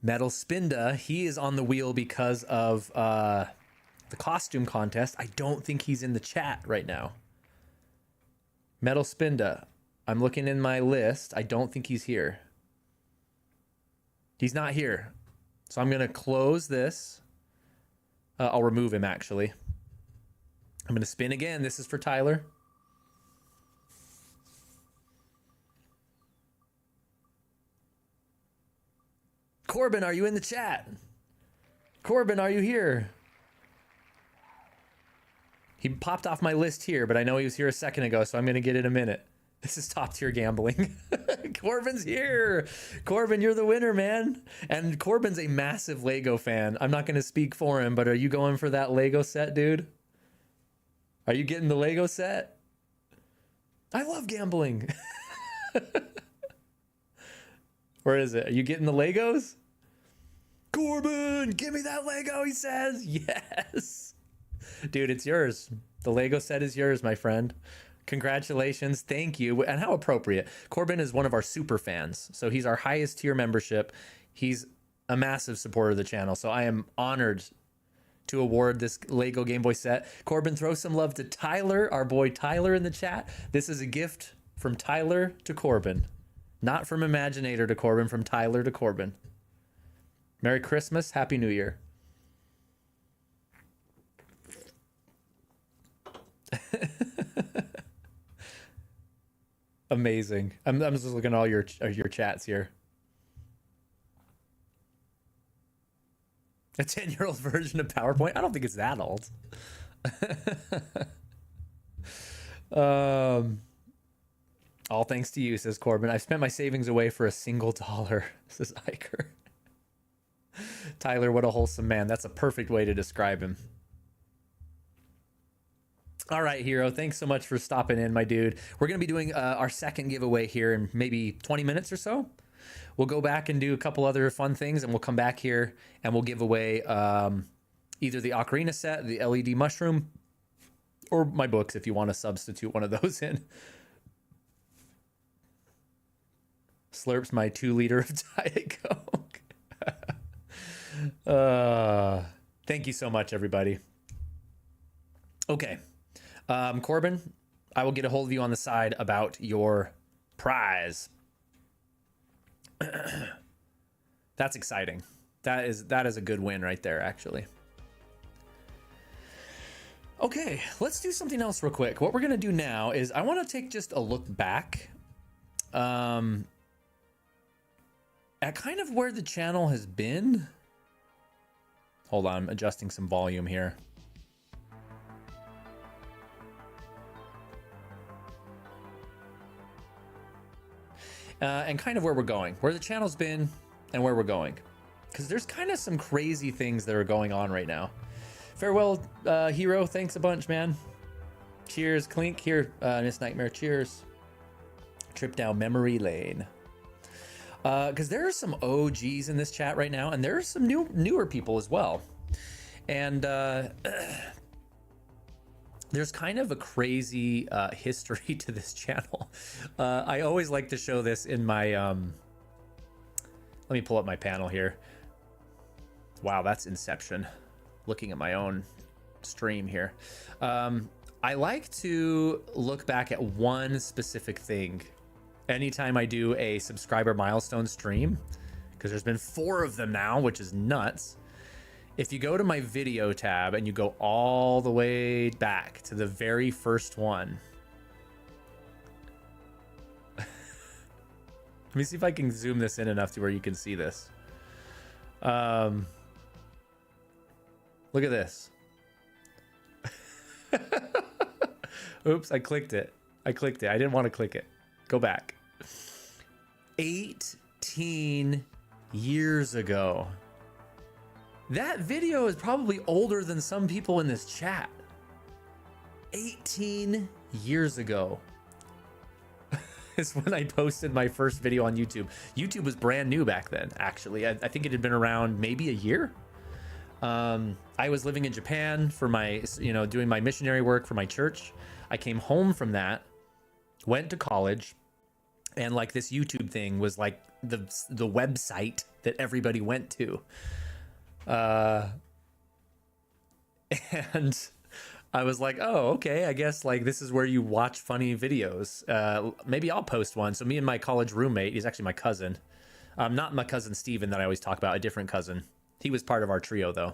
Metal Spinda, he is on the wheel because of the costume contest. I don't think he's in the chat right now. Metal Spinda, I'm looking in my list. I don't think he's here. He's not here. So I'm going to close this. I'll remove him, actually. I'm going to spin again. This is for Tyler. Corbin, are you in the chat? Corbin, are you here? He popped off my list here, but I know he was here a second ago, so I'm going to get it in a minute. This is top tier gambling. Corbin's here. Corbin, you're the winner, man. And Corbin's a massive Lego fan. I'm not going to speak for him, but are you going for that Lego set, dude? Are you getting the Lego set? I love gambling. Where is it? Are you getting the Legos? Corbin, give me that Lego, he says. Yes. Dude, it's yours. The Lego set is yours, my friend. Congratulations. Thank you. And how appropriate. Corbin is one of our super fans. So he's our highest tier membership. He's a massive supporter of the channel. So I am honored to award this Lego Game Boy set. Corbin, throw some love to Tyler, our boy Tyler in the chat. This is a gift from Tyler to Corbin. Not from Imaginator to Corbin, from Tyler to Corbin. Merry Christmas. Happy New Year. Amazing. I'm just looking at all your chats here. A 10-year-old version of PowerPoint? I don't think it's that old. All thanks to you, says Corbin. I've spent my savings away for a single dollar, says Iker. Tyler, what a wholesome man. That's a perfect way to describe him. All right, Hero, thanks so much for stopping in, my dude. We're going to be doing our second giveaway here in maybe 20 minutes or so. We'll go back and do a couple other fun things, and we'll come back here and we'll give away either the Ocarina set, the LED mushroom, or my books if you want to substitute one of those in. Slurps my 2 liter of Diet Coke. Thank you so much, everybody. Okay. Corbin, I will get a hold of you on the side about your prize. That's exciting. That is a good win right there, actually. Okay, let's do something else real quick. What we're going to do now is I want to take just a look back at kind of where the channel has been. Hold on, I'm adjusting some volume here. And kind of where we're going, where the channel's been and where we're going. Because there's kind of some crazy things that are going on right now. Farewell, Hero. Thanks a bunch, man. Cheers, Clink. Here, Miss Nightmare. Cheers. Trip down memory lane. Because there are some OGs in this chat right now, and there are some newer people as well. And there's kind of a crazy history to this channel. I always like to show this in my... let me pull up my panel here. Wow, that's Inception. Looking at my own stream here. I like to look back at one specific thing anytime I do a subscriber milestone stream, because there's been 4 of them now, which is nuts. If you go to my video tab and you go all the way back to the very first one. Let me see if I can zoom this in enough to where you can see this. Look at this. Oops, I clicked it. I didn't want to click it. Go back. 18 years ago. That video is probably older than some people in this chat. 18 years ago is when I posted my first video on YouTube. YouTube was brand new back then, actually. I think it had been around maybe a year. I was living in Japan for my, doing my missionary work for my church. I came home from that, went to college, and like this YouTube thing was like the website that everybody went to. And I was like, oh, okay, I guess like this is where you watch funny videos. Maybe I'll post one. So me and my college roommate, he's actually my cousin. Not my cousin Steven that I always talk about, a different cousin. He was part of our trio though.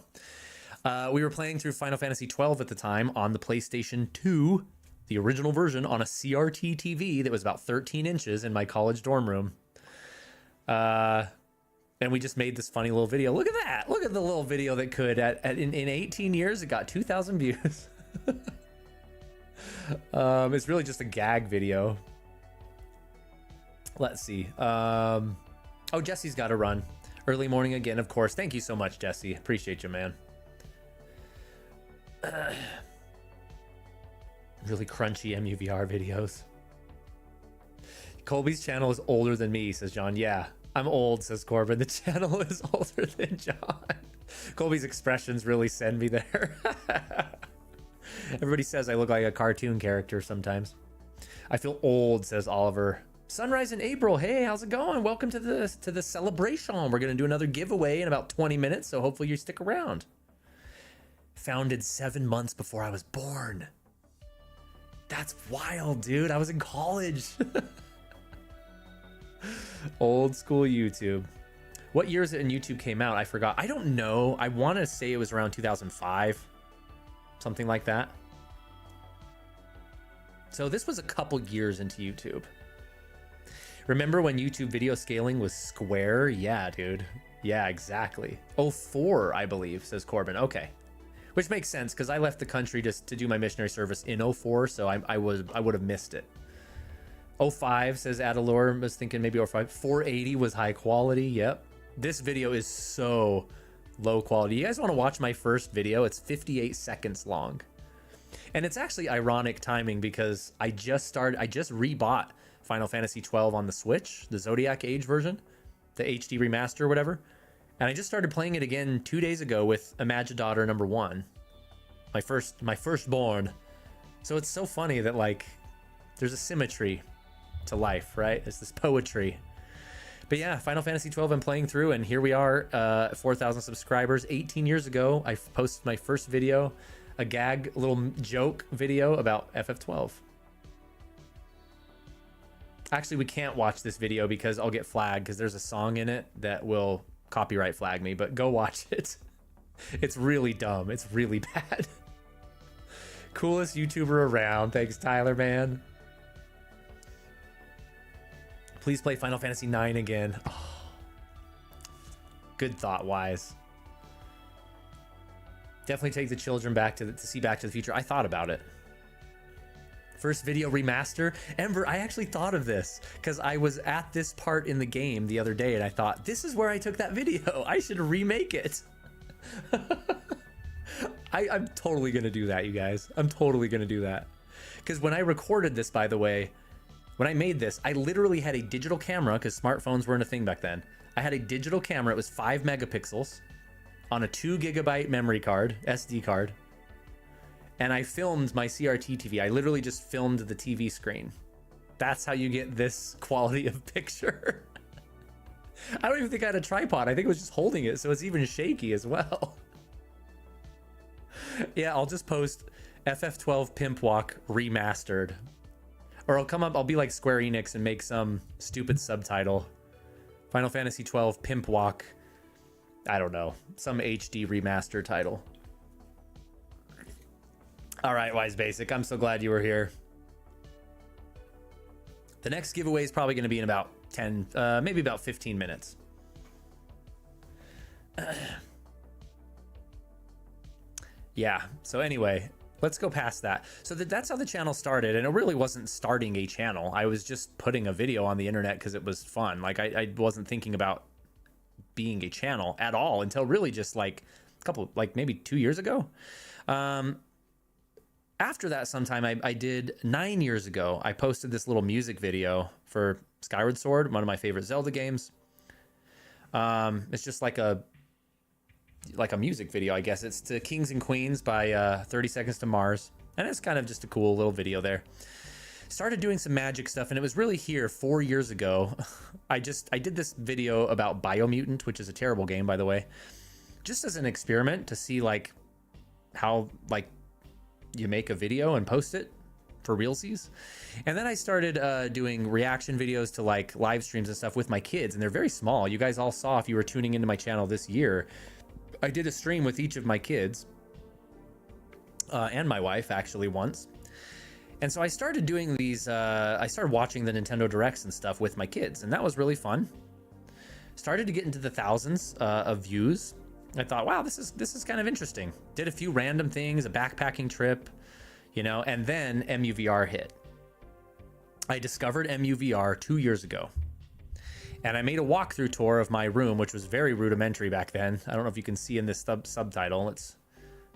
We were playing through Final Fantasy 12 at the time on the PlayStation 2, the original version, on a CRT TV that was about 13 inches in my college dorm room. And we just made this funny little video. Look at that. Look at the little video that could, in 18 years, it got 2,000 views. It's really just a gag video. Let's see. Oh, Jesse's got to run. Early morning again, of course. Thank you so much, Jesse. Appreciate you, man. Really crunchy MUVR videos. Colby's channel is older than me, says John. Yeah, I'm old, says Corbin. The channel is older than John. Colby's expressions really send me there. Everybody says I look like a cartoon character sometimes. I feel old, says Oliver. Sunrise in April. Hey, how's it going? Welcome to the celebration. We're going to do another giveaway in about 20 minutes, so hopefully you stick around. Founded 7 months before I was born. That's wild, dude. I was in college. Old school YouTube. What year is it in YouTube came out? I forgot. I don't know. I want to say it was around 2005. Something like that. So this was a couple years into YouTube. Remember when YouTube video scaling was square? Yeah, dude. Yeah, exactly. 04, I believe, says Corbin. Okay. Which makes sense because I left the country just to do my missionary service in 04, so I would have missed it. 05 says Adalor, was thinking maybe 05. 480 was high quality. Yep. This video is so low quality. You guys want to watch my first video? It's 58 seconds long. And it's actually ironic timing because I just rebought Final Fantasy 12 on the Switch, the Zodiac Age version, the HD remaster or whatever. And I just started playing it again 2 days ago with Imagine Daughter number 1. My firstborn. So it's so funny that like there's a symmetry to life, right? It's this poetry. But yeah, Final Fantasy 12 I'm playing through, and here we are, 4,000 subscribers. 18 years ago, I posted my first video, a gag little joke video about FF12. Actually, we can't watch this video because I'll get flagged because there's a song in it that will copyright flag me, but go watch it. It's really dumb. It's really bad. Coolest YouTuber around. Thanks, Tyler, man. Please play Final Fantasy 9 again. Oh. Good thought, Wise. Definitely take the children back to see Back to the Future. I thought about it. First video remaster. Ember, I actually thought of this because I was at this part in the game the other day and I thought, this is where I took that video. I should remake it. I'm totally going to do that, you guys. I'm totally going to do that. Because when I recorded this, by the way, When I made this, I literally had a digital camera because smartphones weren't a thing back then. I had a digital camera. It was 5 megapixels on a 2 gigabyte memory card, SD card. And I filmed my CRT TV. I literally just filmed the TV screen. That's how you get this quality of picture. I don't even think I had a tripod. I think it was just holding it, so it's even shaky as well. Yeah, I'll just post FF12 Pimp Walk remastered. Or I'll be like Square Enix and make some stupid subtitle. Final Fantasy 12 Pimp Walk. I don't know. Some HD remaster title. All right, Wise Basic. I'm so glad you were here. The next giveaway is probably going to be in about 10, maybe about 15 minutes. Yeah. So anyway, let's go past that. So that's how the channel started. And it really wasn't starting a channel. I was just putting a video on the internet because it was fun. Like I wasn't thinking about being a channel at all until really just like a couple, like maybe 2 years ago. After that, sometime I did 9 years ago, I posted this little music video for Skyward Sword, one of my favorite Zelda games. It's just like a music video, I guess. It's to Kings and Queens by 30 Seconds to Mars. And it's kind of just a cool little video there. Started doing some magic stuff, and it was really here 4 years ago. I did this video about Biomutant, which is a terrible game, by the way, just as an experiment to see like how like you make a video and post it for realsies. And then I started doing reaction videos to like live streams and stuff with my kids, and they're very small. You guys all saw, if you were tuning into my channel this year, I did a stream with each of my kids and my wife actually once. And so I started doing these, I started watching the Nintendo Directs and stuff with my kids, and that was really fun. Started to get into the thousands of views. I thought, wow, this is kind of interesting. Did a few random things, a backpacking trip, you know, and then MUVR hit. I discovered MUVR 2 years ago. And I made a walkthrough tour of my room, which was very rudimentary back then. I don't know if you can see in this subtitle. Let's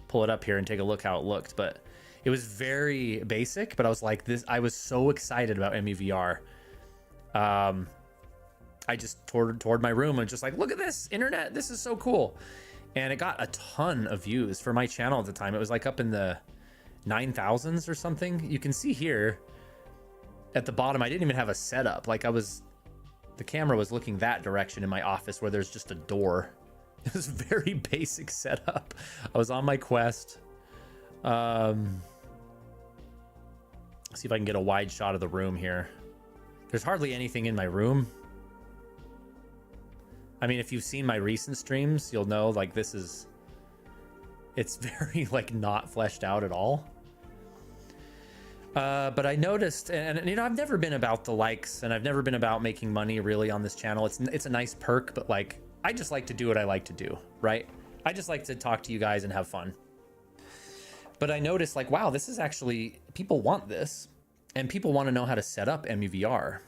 pull it up here and take a look how it looked. But it was very basic, but I was like, I was so excited about MUVR. I just toured my room and just like, look at this internet. This is so cool. And it got a ton of views for my channel at the time. It was like up in the 9,000s or something. You can see here at the bottom, I didn't even have a setup. Like the camera was looking that direction in my office where there's just a door. It was very basic setup. I was on my Quest. See if I can get a wide shot of the room here. There's hardly anything in my room. I mean, if you've seen my recent streams, you'll know like it's very like not fleshed out at all. But I noticed, and you know, I've never been about the likes, and I've never been about making money really on this channel. It's a nice perk, but like, I just like to do what I like to do, right? I just like to talk to you guys and have fun. But I noticed like, wow, this is actually, people want this, and people want to know how to set up MUVR.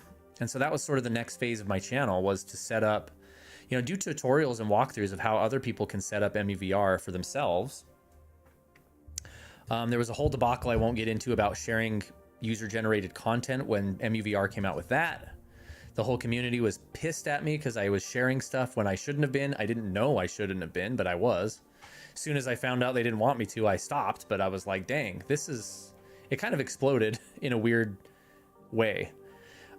And so that was sort of the next phase of my channel, was to set up, you know, do tutorials and walkthroughs of how other people can set up MUVR for themselves. There was a whole debacle I won't get into about sharing user-generated content when MUVR came out with that. The whole community was pissed at me because I was sharing stuff when I shouldn't have been. I didn't know I shouldn't have been, but I was. As soon as I found out they didn't want me to, I stopped, but I was like, dang, it kind of exploded in a weird way.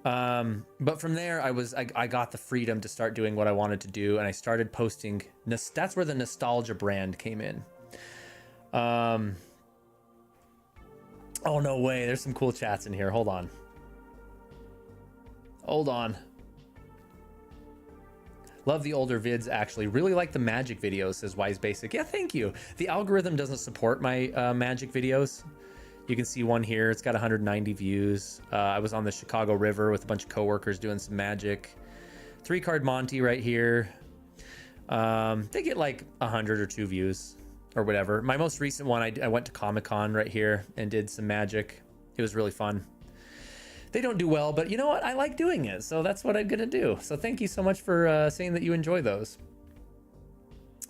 But from there, I got the freedom to start doing what I wanted to do, and I started posting. That's where the nostalgia brand came in. Oh, no way. There's some cool chats in here. Hold on. Love the older vids, actually. Really like the magic videos, says Wise Basic. Yeah, thank you. The algorithm doesn't support my magic videos. You can see one here. It's got 190 views. I was on the Chicago River with a bunch of coworkers doing some magic. 3-card Monty right here. They get like 100 or 2 views or whatever. My most recent one, I went to Comic-Con right here and did some magic. It was really fun. They don't do well, but you know what? I like doing it, so that's what I'm gonna do. So thank you so much for saying that you enjoy those.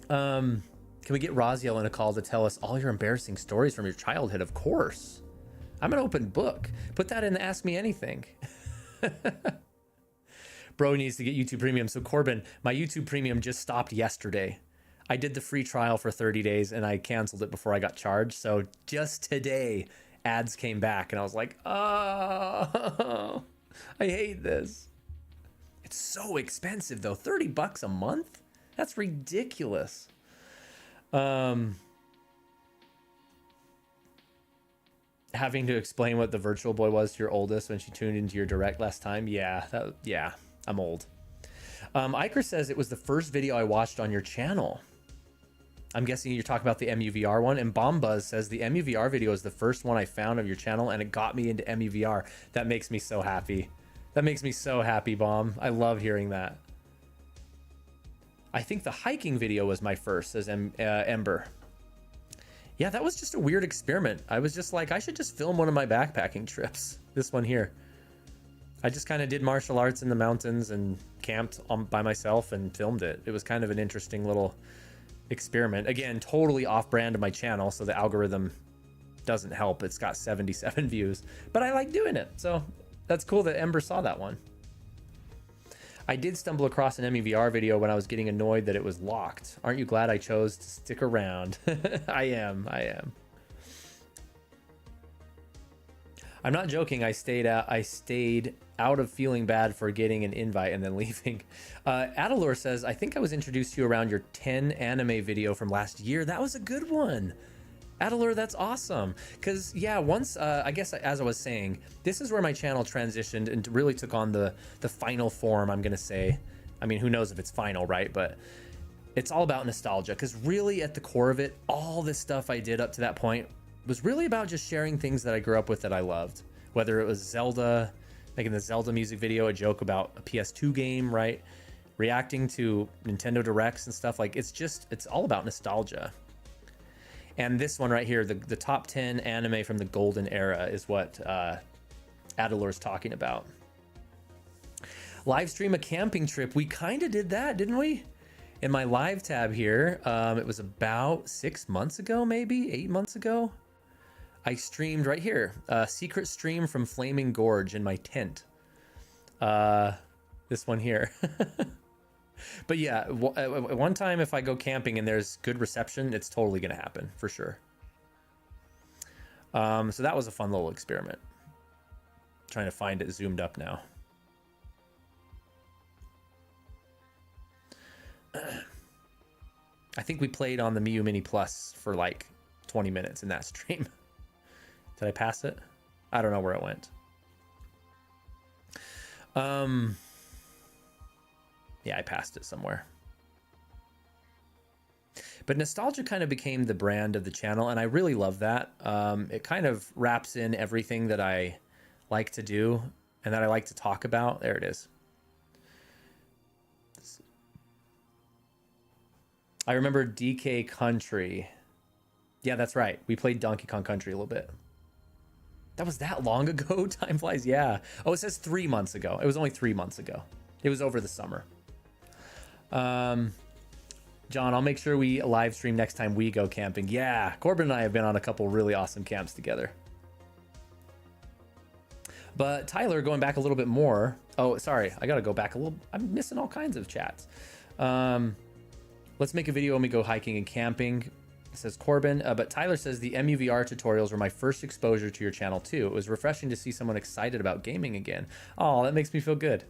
Can we get Raziel in a call to tell us all your embarrassing stories from your childhood? Of course. I'm an open book. Put that in the Ask Me Anything. Bro needs to get YouTube Premium. So Corbin, my YouTube Premium just stopped yesterday. I did the free trial for 30 days and I canceled it before I got charged. So just today, ads came back and I was like, oh, I hate this. It's so expensive though. 30 bucks a month? That's ridiculous. Having to explain what the Virtual Boy was to your oldest when she tuned into your direct last time. Yeah, I'm old. Iker says it was the first video I watched on your channel. I'm guessing you're talking about the MUVR one. And Bombuzz says the MUVR video is the first one I found of your channel and it got me into MUVR. That makes me so happy. That makes me so happy, Bomb. I love hearing that. I think the hiking video was my first, says Ember. Yeah, that was just a weird experiment. I was just like, I should just film one of my backpacking trips. This one here. I just kind of did martial arts in the mountains and camped by myself and filmed it. It was kind of an interesting little experiment. Again, totally off brand of my channel, so the algorithm doesn't help. It's got 77 views, but I like doing it. So that's cool that Ember saw that one. I did stumble across an MUVR video when I was getting annoyed that it was locked. Aren't you glad I chose to stick around? I am. I'm not joking. I stayed out of feeling bad for getting an invite and then leaving. Adalor says, I think I was introduced to you around your 10 anime video from last year. That was a good one. Adalor, that's awesome. Because, yeah, once, I guess, as I was saying, this is where my channel transitioned and really took on the final form, I'm going to say. I mean, who knows if it's final, right? But it's all about nostalgia. Because really, at the core of it, all this stuff I did up to that point was really about just sharing things that I grew up with that I loved. Whether it was Zelda, making the Zelda music video, a joke about a PS2 game, right? Reacting to Nintendo Directs and stuff. Like, it's all about nostalgia. And this one right here, the top 10 anime from the golden era is what Adalor's talking about. Live stream a camping trip. We kind of did that, didn't we? In my live tab here, it was about 6 months ago, maybe 8 months ago. I streamed right here, a secret stream from Flaming Gorge in my tent. This one here. But yeah, one time if I go camping and there's good reception, it's totally going to happen for sure. So that was a fun little experiment. Trying to find it zoomed up now. I think we played on the Miu Mini Plus for like 20 minutes in that stream. Did I pass it? I don't know where it went. Yeah, I passed it somewhere. But nostalgia kind of became the brand of the channel, and I really love that. It kind of wraps in everything that I like to do and that I like to talk about. There it is. I remember DK Country. Yeah, that's right. We played Donkey Kong Country a little bit. That was that long ago? Time flies, yeah. Oh, it says 3 months ago. It was only 3 months ago. It was over the summer. John, I'll make sure we live stream next time we go camping. Yeah, Corbin and I have been on a couple really awesome camps together. But Tyler, going back a little bit more. Oh, sorry, I gotta go back a little. I'm missing all kinds of chats. Let's make a video when we go hiking and camping, says Corbin. But Tyler says the MUVR tutorials were my first exposure to your channel too. It was refreshing to see someone excited about gaming again. Oh, that makes me feel good.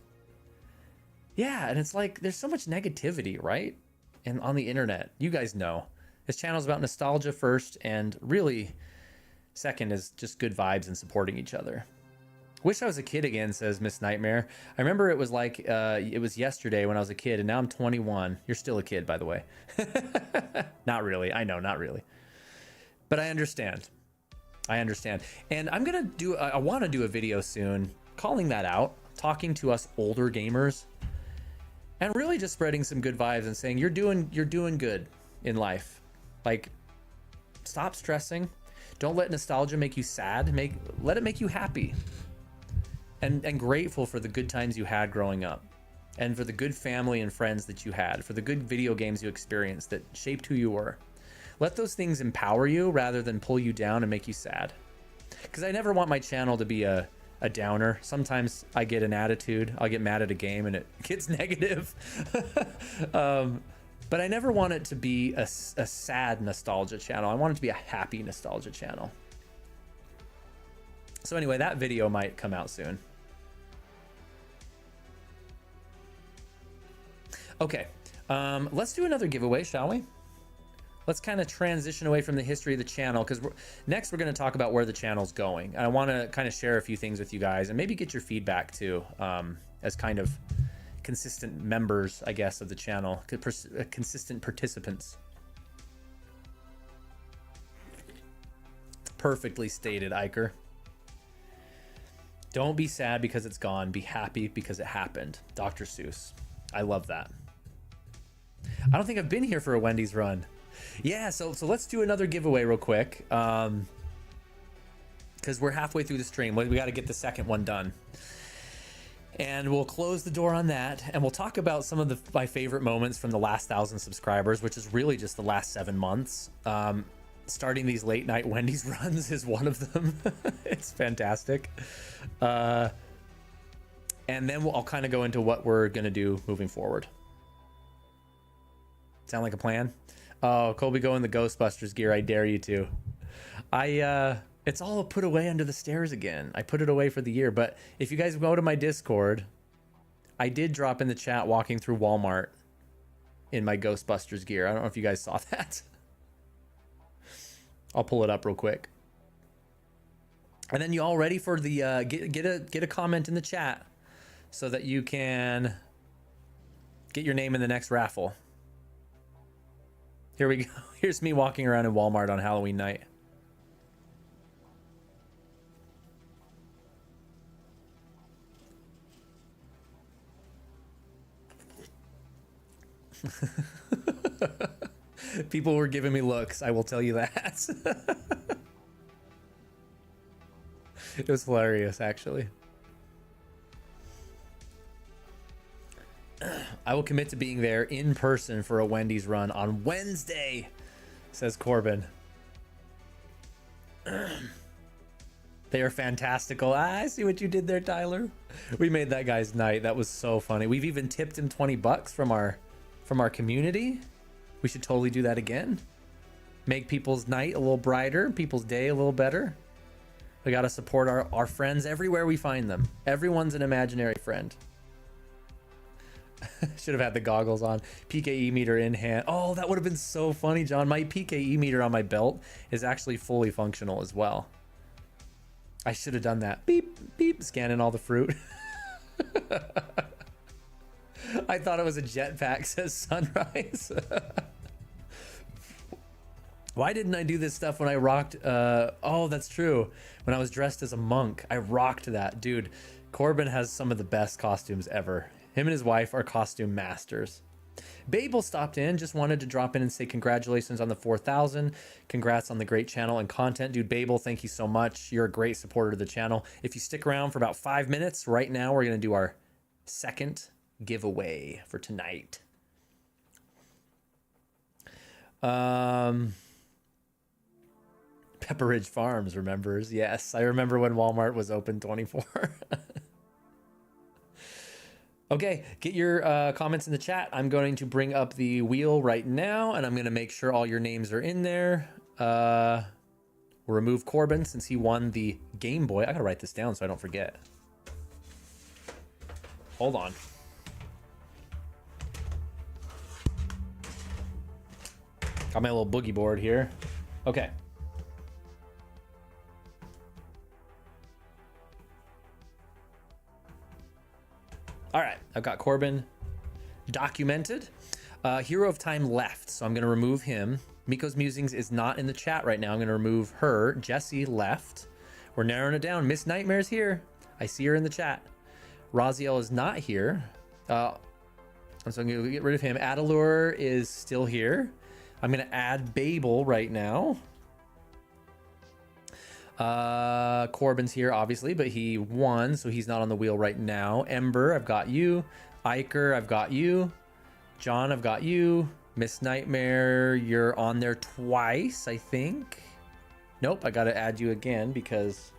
Yeah, and it's like there's so much negativity, right? And on the internet, you guys know. This channel is about nostalgia first, and really second is just good vibes and supporting each other. Wish I was a kid again, says Miss Nightmare. I remember it was like, it was yesterday when I was a kid, and now I'm 21. You're still a kid, by the way. Not really. I know, not really. But I understand. I understand. And I'm going to do, I want to do a video soon calling that out, talking to us older gamers, and really just spreading some good vibes and saying, you're doing good in life. Like, stop stressing. Don't let nostalgia make you sad. Let it make you happy. And grateful for the good times you had growing up, and for the good family and friends that you had, for the good video games you experienced that shaped who you were. Let those things empower you rather than pull you down and make you sad. Because I never want my channel to be a a downer. Sometimes I get an attitude. I'll get mad at a game and it gets negative. But I never want it to be a sad nostalgia channel. I want it to be a happy nostalgia channel. So anyway, that video might come out soon. Okay, let's do another giveaway, shall we? Let's kind of transition away from the history of the channel, because next we're going to talk about where the channel's going. I want to kind of share a few things with you guys and maybe get your feedback too, as kind of consistent members, I guess, of the channel, consistent participants. Perfectly stated, Iker. Don't be sad because it's gone. Be happy because it happened. Dr. Seuss. I love that. I don't think I've been here for a Wendy's run. Yeah, so let's do another giveaway real quick, because we're halfway through the stream. We got to get the second one done, and we'll close the door on that, and we'll talk about some of my favorite moments from the last 1,000 subscribers, which is really just the last 7 months. Starting these late night Wendy's runs is one of them. It's fantastic. And then I'll kind of go into what we're gonna do moving forward. Sound like a plan? Oh, Colby, go in the Ghostbusters gear. I dare you to. It's all put away under the stairs again. I put it away for the year, but if you guys go to my Discord, I did drop in the chat walking through Walmart in my Ghostbusters gear. I don't know if you guys saw that. I'll pull it up real quick. And then you all ready for the get a comment in the chat so that you can get your name in the next raffle. Here we go. Here's me walking around in Walmart on Halloween night. People were giving me looks, I will tell you that. It was hilarious, actually. I will commit to being there in person for a Wendy's run on Wednesday, says Corbin. They are fantastical. I see what you did there, Tyler. We made that guy's night. That was so funny. We've even tipped him $20 from our community. We should totally do that again. Make people's night a little brighter, people's day a little better. We got to support our friends everywhere we find them. Everyone's an imaginary friend. Should have had the goggles on. PKE meter in hand. Oh, that would have been so funny, John. My PKE meter on my belt is actually fully functional as well. I should have done that. Beep, beep, scanning all the fruit. I thought it was a jetpack, says Sunrise. Why didn't I do this stuff when I rocked? Oh, that's true. When I was dressed as a monk, I rocked that. Dude, Corbin has some of the best costumes ever. Him and his wife are costume masters. Babel stopped in, just wanted to drop in and say congratulations on the 4,000. Congrats on the great channel and content. Dude, Babel, thank you so much. You're a great supporter of the channel. If you stick around for about 5 minutes, right now we're going to do our second giveaway for tonight. Pepperidge Farms remembers. Yes, I remember when Walmart was open 24. Okay, get your comments in the chat. I'm going to bring up the wheel right now, and I'm going to make sure all your names are in there. We'll remove Corbin since he won the Game Boy. I got to write this down so I don't forget. Hold on. Got my little boogie board here. Okay. All right, I've got Corbin documented. Hero of Time left, so I'm going to remove him. Miko's Musings is not in the chat right now. I'm going to remove her. Jessie left. We're narrowing it down. Miss Nightmare's here. I see her in the chat. Raziel is not here. So I'm going to get rid of him. Adalur is still here. I'm going to add Babel right now. Corbin's here obviously, but he won, so he's not on the wheel right now. Ember, I've got you. Iker, I've got you. John, I've got you. Miss Nightmare, you're on there twice, I think. Nope, I gotta add you again because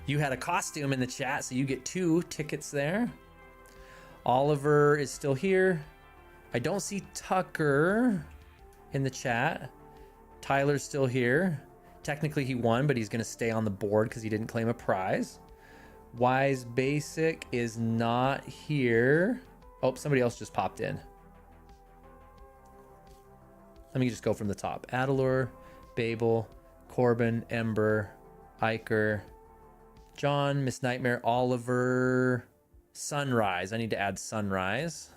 You had a costume in the chat, so you get 2 tickets there. Oliver is still here. I don't see Tucker in the chat. Tyler's still here. Technically he won, but he's going to stay on the board because he didn't claim a prize. Wise Basic is not here. Oh, somebody else just popped in. Let me just go from the top. Adelor, Babel, Corbin, Ember, Iker, John, Miss Nightmare, Oliver, Sunrise. I need to add Sunrise.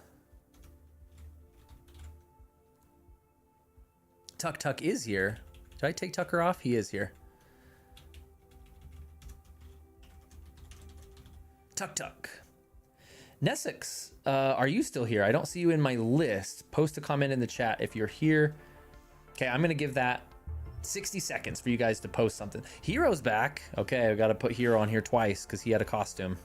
Tuck is here. Did I take Tucker off? He is here. Tuck. Nessex, are you still here? I don't see you in my list. Post a comment in the chat if you're here. Okay, I'm gonna give that 60 seconds for you guys to post something. Hero's back. Okay, I've got to put Hero on here twice because he had a costume.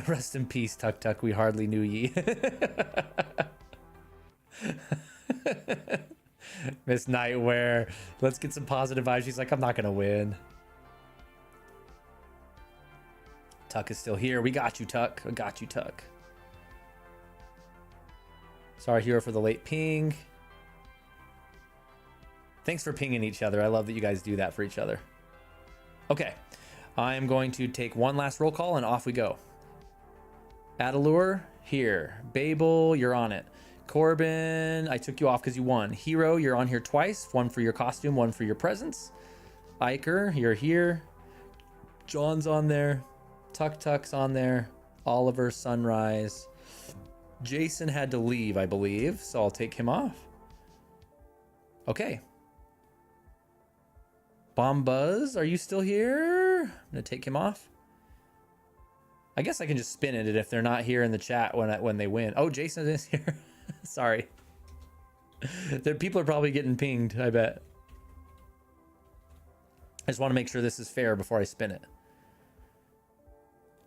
Rest in peace, Tuck. We hardly knew ye. Miss Nightwear. Let's get some positive vibes. She's like, I'm not gonna win. Tuck is still here. We got you, Tuck. I got you, Tuck. Sorry, Hero, for the late ping. Thanks for pinging each other. I love that you guys do that for each other. Okay. I'm going to take one last roll call and off we go. Adelur, here. Babel, you're on it. Corbin, I took you off because you won. Hero, you're on here twice. One for your costume, one for your presence. Iker, you're here. John's on there. Tuck's on there. Oliver, Sunrise. Jason had to leave, I believe, so I'll take him off. Okay. Bombuzz, are you still here? I'm gonna take him off. I guess I can just spin it if they're not here in the chat when they win. Oh, Jason is here. Sorry. People are probably getting pinged, I bet. I just want to make sure this is fair before I spin it.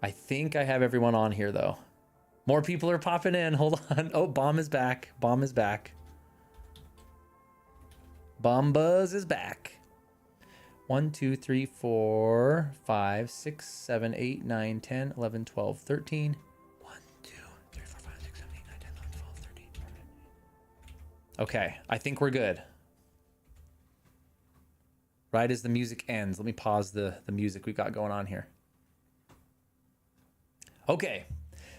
I think I have everyone on here, though. More people are popping in. Hold on. Oh, Bomb is back. Bomb is back. Bombuzz is back. 1, 2, 3, 4, 5, 6, 7, 8, 9, 10, 11, 12, 13. 1, 2, 3, 4, 5, 6, 7, 8, 9, 10, 11, 12, 13. Okay, I think we're good. Right as the music ends, let me pause the music we've got going on here. Okay,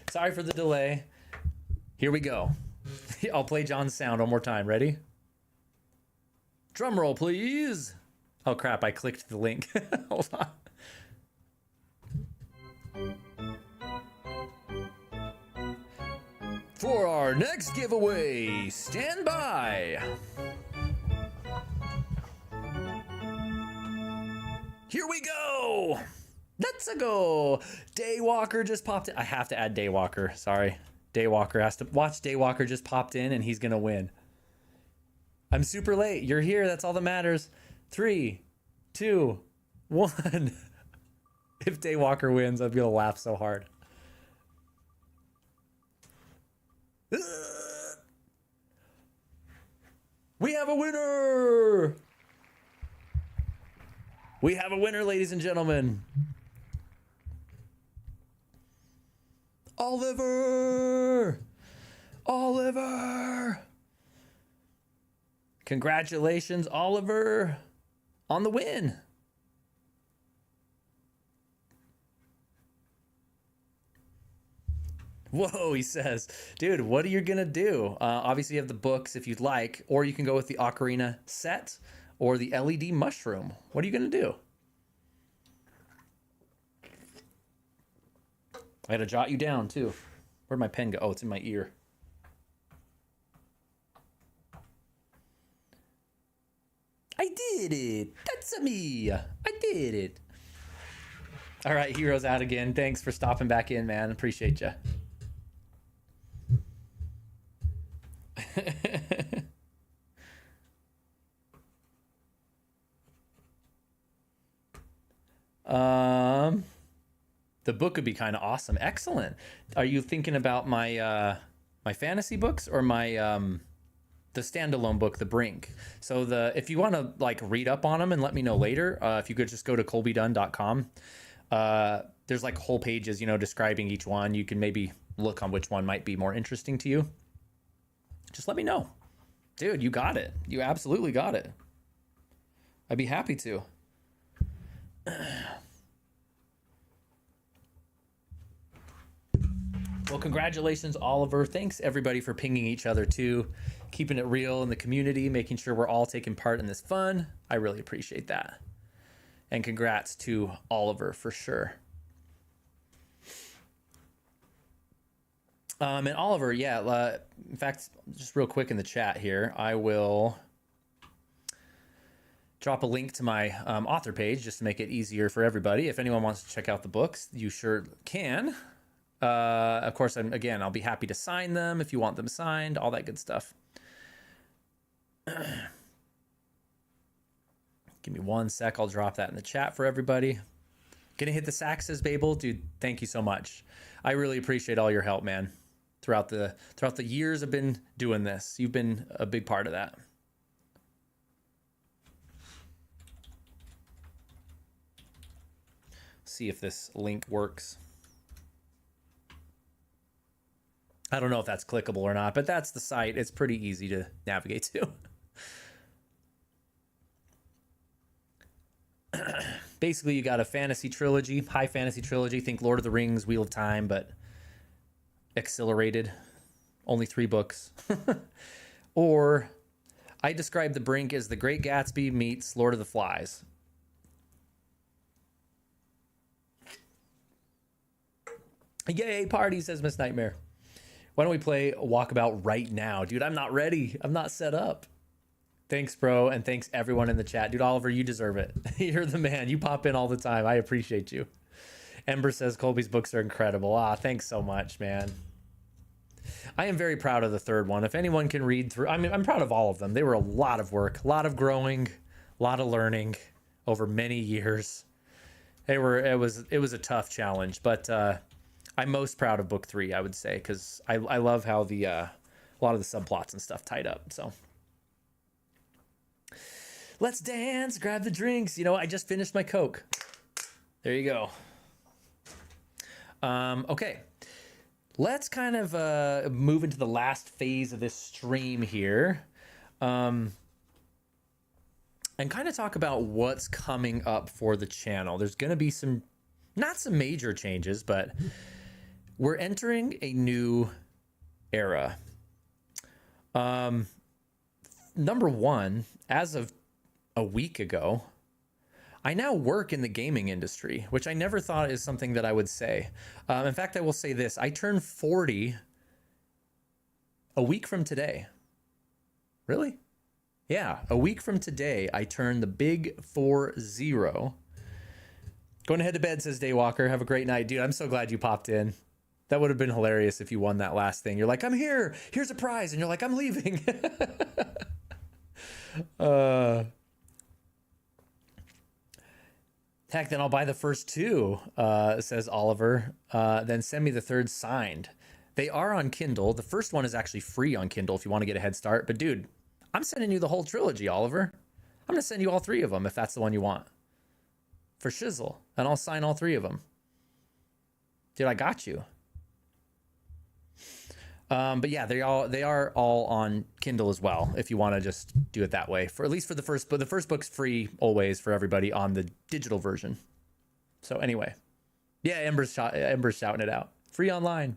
sorry for the delay. Here we go. I'll play John's sound one more time. Ready? Drum roll, please. Oh crap, I clicked the link. Hold on. For our next giveaway, stand by. Here we go. Let's go. Daywalker just popped in. I have to add Daywalker. Sorry. Daywalker has to watch. Daywalker just popped in and he's going to win. I'm super late. You're here. That's all that matters. 3, 2, 1. If Daywalker wins, I'm going to laugh so hard. We have a winner. We have a winner, ladies and gentlemen. Oliver! Oliver! Congratulations, Oliver, on the win. Whoa, he says. Dude, what are you going to do? Obviously, you have the books if you'd like, or you can go with the Ocarina set or the LED mushroom. What are you going to do? I got to jot you down, too. Where'd my pen go? Oh, it's in my ear. I did it. That's me. I did it. All right, Hero's out again. Thanks for stopping back in, man. Appreciate you. The book would be kind of awesome. Excellent. Are you thinking about my my fantasy books or my the standalone book, The Brink. So if you want to like read up on them and let me know later, if you could just go to colbydunn.com. There's like whole pages, describing each one. You can maybe look on which one might be more interesting to you. Just let me know. Dude, you got it. You absolutely got it. I'd be happy to. Well, congratulations, Oliver. Thanks, everybody, for pinging each other, too. Keeping it real in the community, making sure we're all taking part in this fun. I really appreciate that. And congrats to Oliver, for sure. And Oliver, yeah, in fact, just real quick in the chat here, I will drop a link to my author page just to make it easier for everybody. If anyone wants to check out the books, you sure can. Of course, I'll be happy to sign them if you want them signed, all that good stuff. Give me 1 sec. I'll drop that in the chat for everybody. Gonna hit the sack, says Babel. Dude, thank you so much. I really appreciate all your help, man. Throughout the years I've been doing this, you've been a big part of that. See if this link works. I don't know if that's clickable or not, but that's the site. It's pretty easy to navigate to. Basically, you got a fantasy trilogy, high fantasy trilogy. Think Lord of the Rings, Wheel of Time, but accelerated. Only 3 books. Or I describe The Brink as The Great Gatsby meets Lord of the Flies. Yay, party, says Miss Nightmare. Why don't we play Walkabout right now? Dude, I'm not ready. I'm not set up. Thanks, bro, and thanks everyone in the chat. Dude, Oliver, you deserve it. You're the man. You pop in all the time. I appreciate you. Ember says Colby's books are incredible. Thanks so much, man. I am very proud of the 3rd one. If anyone can read through, I'm proud of all of them. They were a lot of work, a lot of growing, a lot of learning over many years. It was a tough challenge, but I'm most proud of book 3, I would say, because I love how a lot of the subplots and stuff tied up. So let's dance, grab the drinks. I just finished my Coke. There you go. Okay, let's kind of move into the last phase of this stream here, and kind of talk about what's coming up for the channel. There's going to be not some major changes, but we're entering a new era. Number one, as of a week ago, I now work in the gaming industry, which I never thought is something that I would say. In fact, I will say this. I turned 40 a week from today. Really? Yeah, a week from today, I turned the big 40. Going to head to bed, says Daywalker. Have a great night. Dude, I'm so glad you popped in. That would have been hilarious if you won that last thing. You're like, I'm here. Here's a prize. And you're like, I'm leaving. Heck, then I'll buy the first 2, says Oliver. Then send me the 3rd signed. They are on Kindle. The first one is actually free on Kindle if you want to get a head start. But dude, I'm sending you the whole trilogy, Oliver. I'm going to send you all 3 of them if that's the one you want. For shizzle. And I'll sign all 3 of them. Dude, I got you. But yeah, they are all on Kindle as well, if you want to just do it that way. For at least for the first, but the first book's free always for everybody on the digital version. So anyway, yeah, Ember's shouting it out. Free online.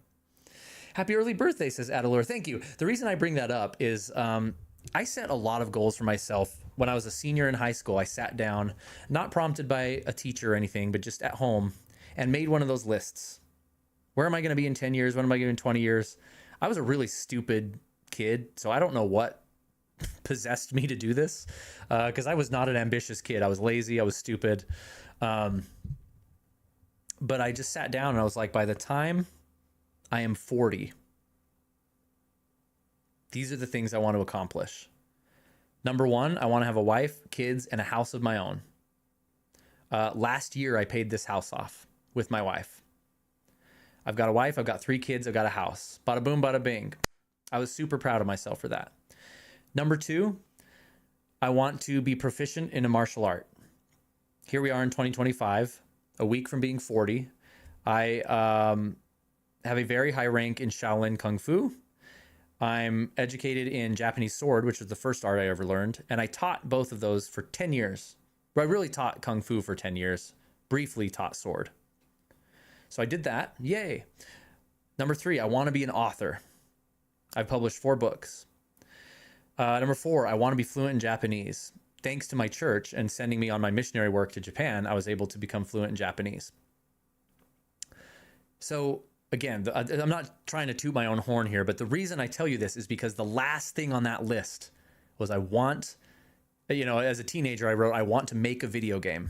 Happy early birthday, says Adalor. Thank you. The reason I bring that up is I set a lot of goals for myself. When I was a senior in high school, I sat down, not prompted by a teacher or anything, but just at home, and made one of those lists. Where am I going to be in 10 years? When am I going to be in 20 years? I was a really stupid kid, so I don't know what possessed me to do this, because I was not an ambitious kid. I was lazy. I was stupid. But I just sat down and I was like, by the time I am 40, these are the things I want to accomplish. Number one, I want to have a wife, kids, and a house of my own. Last year, I paid this house off with my wife. I've got a wife, I've got 3 kids, I've got a house. Bada boom, bada bing. I was super proud of myself for that. Number 2, I want to be proficient in a martial art. Here we are in 2025, a week from being 40. I have a very high rank in Shaolin Kung Fu. I'm educated in Japanese sword, which was the first art I ever learned. And I taught both of those for 10 years. I really taught Kung Fu for 10 years, briefly taught sword. So I did that. Yay. Number 3, I want to be an author. I've published 4 books. Number 4, I want to be fluent in Japanese. Thanks to my church and sending me on my missionary work to Japan, I was able to become fluent in Japanese. So again, I'm not trying to toot my own horn here, but the reason I tell you this is because the last thing on that list was I want, as a teenager, I wrote, I want to make a video game.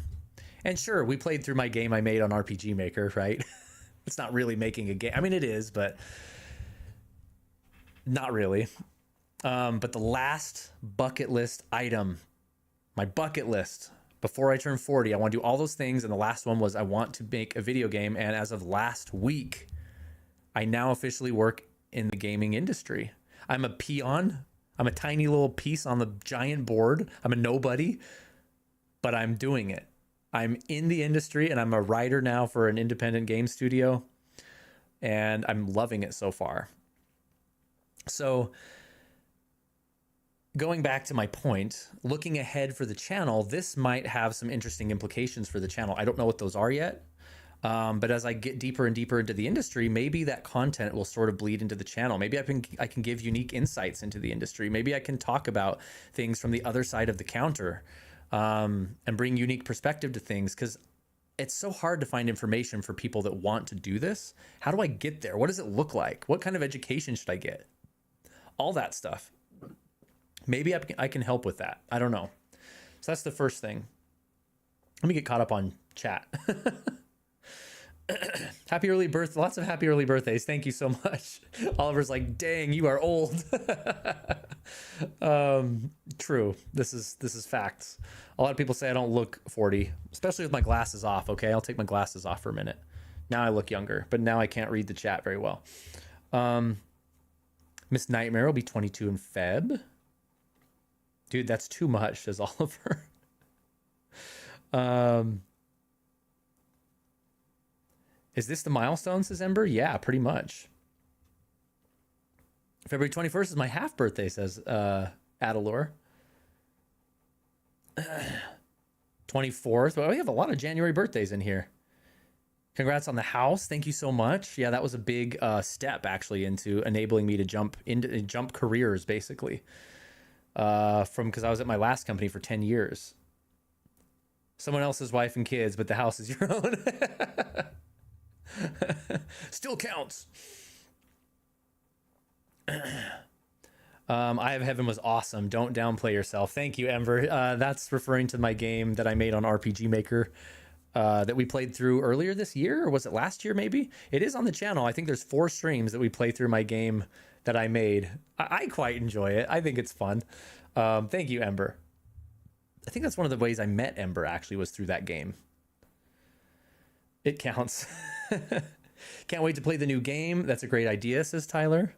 And sure, we played through my game I made on RPG Maker, right? It's not really making a game. I mean, it is, but not really. But the last bucket list item, my bucket list, before I turn 40, I want to do all those things. And the last one was I want to make a video game. And as of last week, I now officially work in the gaming industry. I'm a peon. I'm a tiny little piece on the giant board. I'm a nobody, but I'm doing it. I'm in the industry and I'm a writer now for an independent game studio. And I'm loving it so far. So going back to my point, looking ahead for the channel, this might have some interesting implications for the channel. I don't know what those are yet. But as I get deeper and deeper into the industry, maybe that content will sort of bleed into the channel. Maybe I can give unique insights into the industry. Maybe I can talk about things from the other side of the counter, and bring unique perspective to things, because it's so hard to find information for people that want to do this. How do I get there? What does it look like? What kind of education should I get? All that stuff. Maybe I can help with that. I don't know. So that's the first thing. Let me get caught up on chat. Happy early birthday. Lots of happy early birthdays. Thank you so much. Oliver's like, dang, you are old. True. This is facts. A lot of people say I don't look 40, especially with my glasses off. Okay. I'll take my glasses off for a minute. Now I look younger, but now I can't read the chat very well. Miss Nightmare will be 22 in Feb. Dude, that's too much, says Oliver. Is this the milestone, says Ember? Yeah, pretty much. February 21st is my half birthday, says Adalor. 24th. Well, we have a lot of January birthdays in here. Congrats on the house. Thank you so much. Yeah, that was a big step actually into enabling me to jump careers, basically. Because I was at my last company for 10 years. Someone else's wife and kids, but the house is your own. Still counts. Eye of Heaven was awesome. Don't downplay yourself. Thank you, Ember. That's referring to my game that I made on RPG Maker that we played through earlier this year, or was it last year maybe? It is on the channel. I think there's 4 streams that we play through my game that I made. I quite enjoy it. I think it's fun. Thank you, Ember. I think that's one of the ways I met Ember, actually, was through that game. It counts. Can't wait to play the new game. That's a great idea, says Tyler.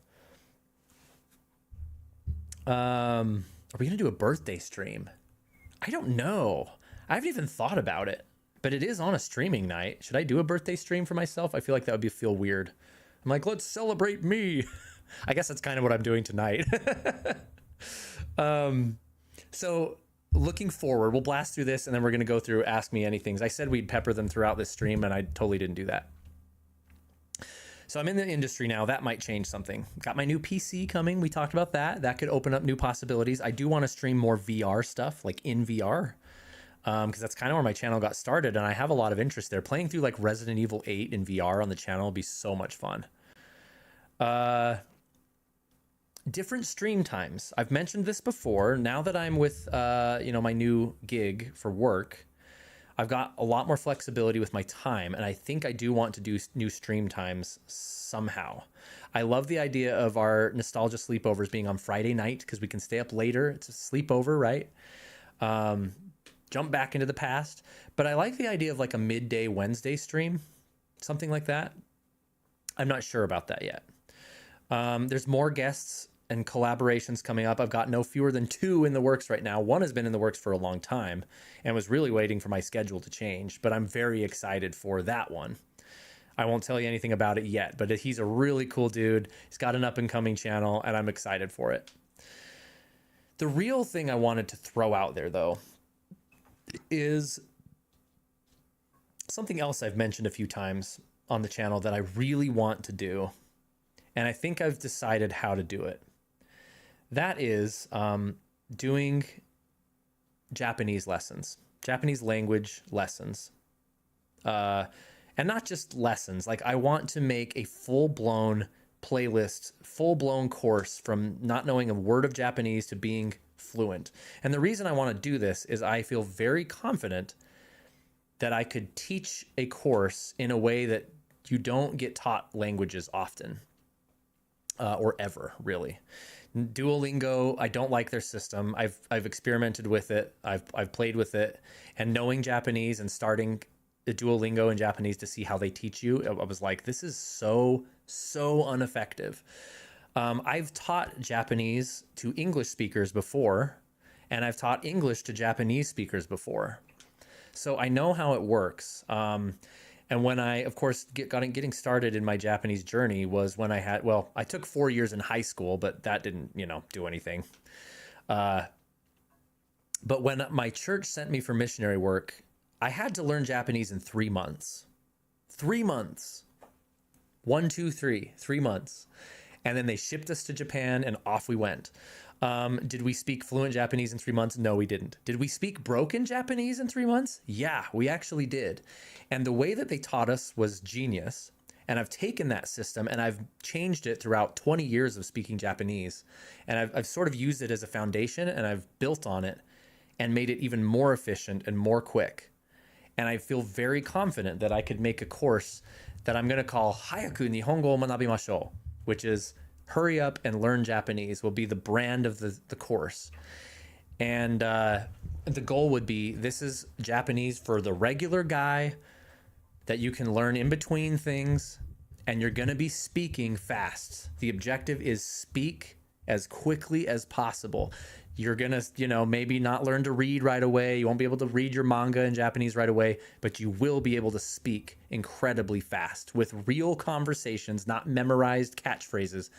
Are we going to do a birthday stream? I don't know. I haven't even thought about it, but it is on a streaming night. Should I do a birthday stream for myself? I feel like that would feel weird. I'm like, let's celebrate me. I guess that's kind of what I'm doing tonight. So looking forward, we'll blast through this and then we're going to go through Ask Me Anythings. I said we'd pepper them throughout this stream and I totally didn't do that. So I'm in the industry now. That might change something. Got my new PC coming. We talked about that. That could open up new possibilities. I do want to stream more VR stuff, like in VR, because that's kind of where my channel got started. And I have a lot of interest there. Playing through like Resident Evil 8 in VR on the channel will be so much fun. Different stream times. I've mentioned this before. Now that I'm with, my new gig for work, I've got a lot more flexibility with my time, and I think I do want to do new stream times somehow. I love the idea of our nostalgia sleepovers being on Friday night because we can stay up later. It's a sleepover, right? Jump back into the past. But I like the idea of like a midday Wednesday stream, something like that. I'm not sure about that yet. There's more guests and collaborations coming up. I've got no fewer than 2 in the works right now. One has been in the works for a long time and was really waiting for my schedule to change, but I'm very excited for that one. I won't tell you anything about it yet, but he's a really cool dude. He's got an up and coming channel and I'm excited for it. The real thing I wanted to throw out there though is something else I've mentioned a few times on the channel that I really want to do. And I think I've decided how to do it. That is doing Japanese lessons, Japanese language lessons. And not just lessons. Like, I want to make a full-blown playlist, full-blown course from not knowing a word of Japanese to being fluent. And the reason I want to do this is I feel very confident that I could teach a course in a way that you don't get taught languages often, or ever, really. Duolingo, I don't like their system. I've experimented with it. I've played with it, and knowing Japanese and starting the Duolingo in Japanese to see how they teach you, I was like, this is so ineffective. I've taught Japanese to English speakers before, and I've taught English to Japanese speakers before. So I know how it works. And when I, of course, getting started in my Japanese journey was when I took 4 years in high school, but that didn't, do anything. But when my church sent me for missionary work, I had to learn Japanese in 3 months. 3 months. 1, 2, 3. 3 months. And then they shipped us to Japan and off we went. Did we speak fluent Japanese in 3 months? No, we didn't. Did we speak broken Japanese in 3 months? Yeah, we actually did. And the way that they taught us was genius. And I've taken that system and I've changed it throughout 20 years of speaking Japanese. And I've sort of used it as a foundation and I've built on it and made it even more efficient and more quick. And I feel very confident that I could make a course that I'm going to call Hayaku Nihongo o Manabimashou, which is hurry up and learn Japanese, will be the brand of the course. And the goal would be, this is Japanese for the regular guy that you can learn in between things, and you're going to be speaking fast. The objective is speak as quickly as possible. You're going to, maybe not learn to read right away. You won't be able to read your manga in Japanese right away, but you will be able to speak incredibly fast with real conversations, not memorized catchphrases.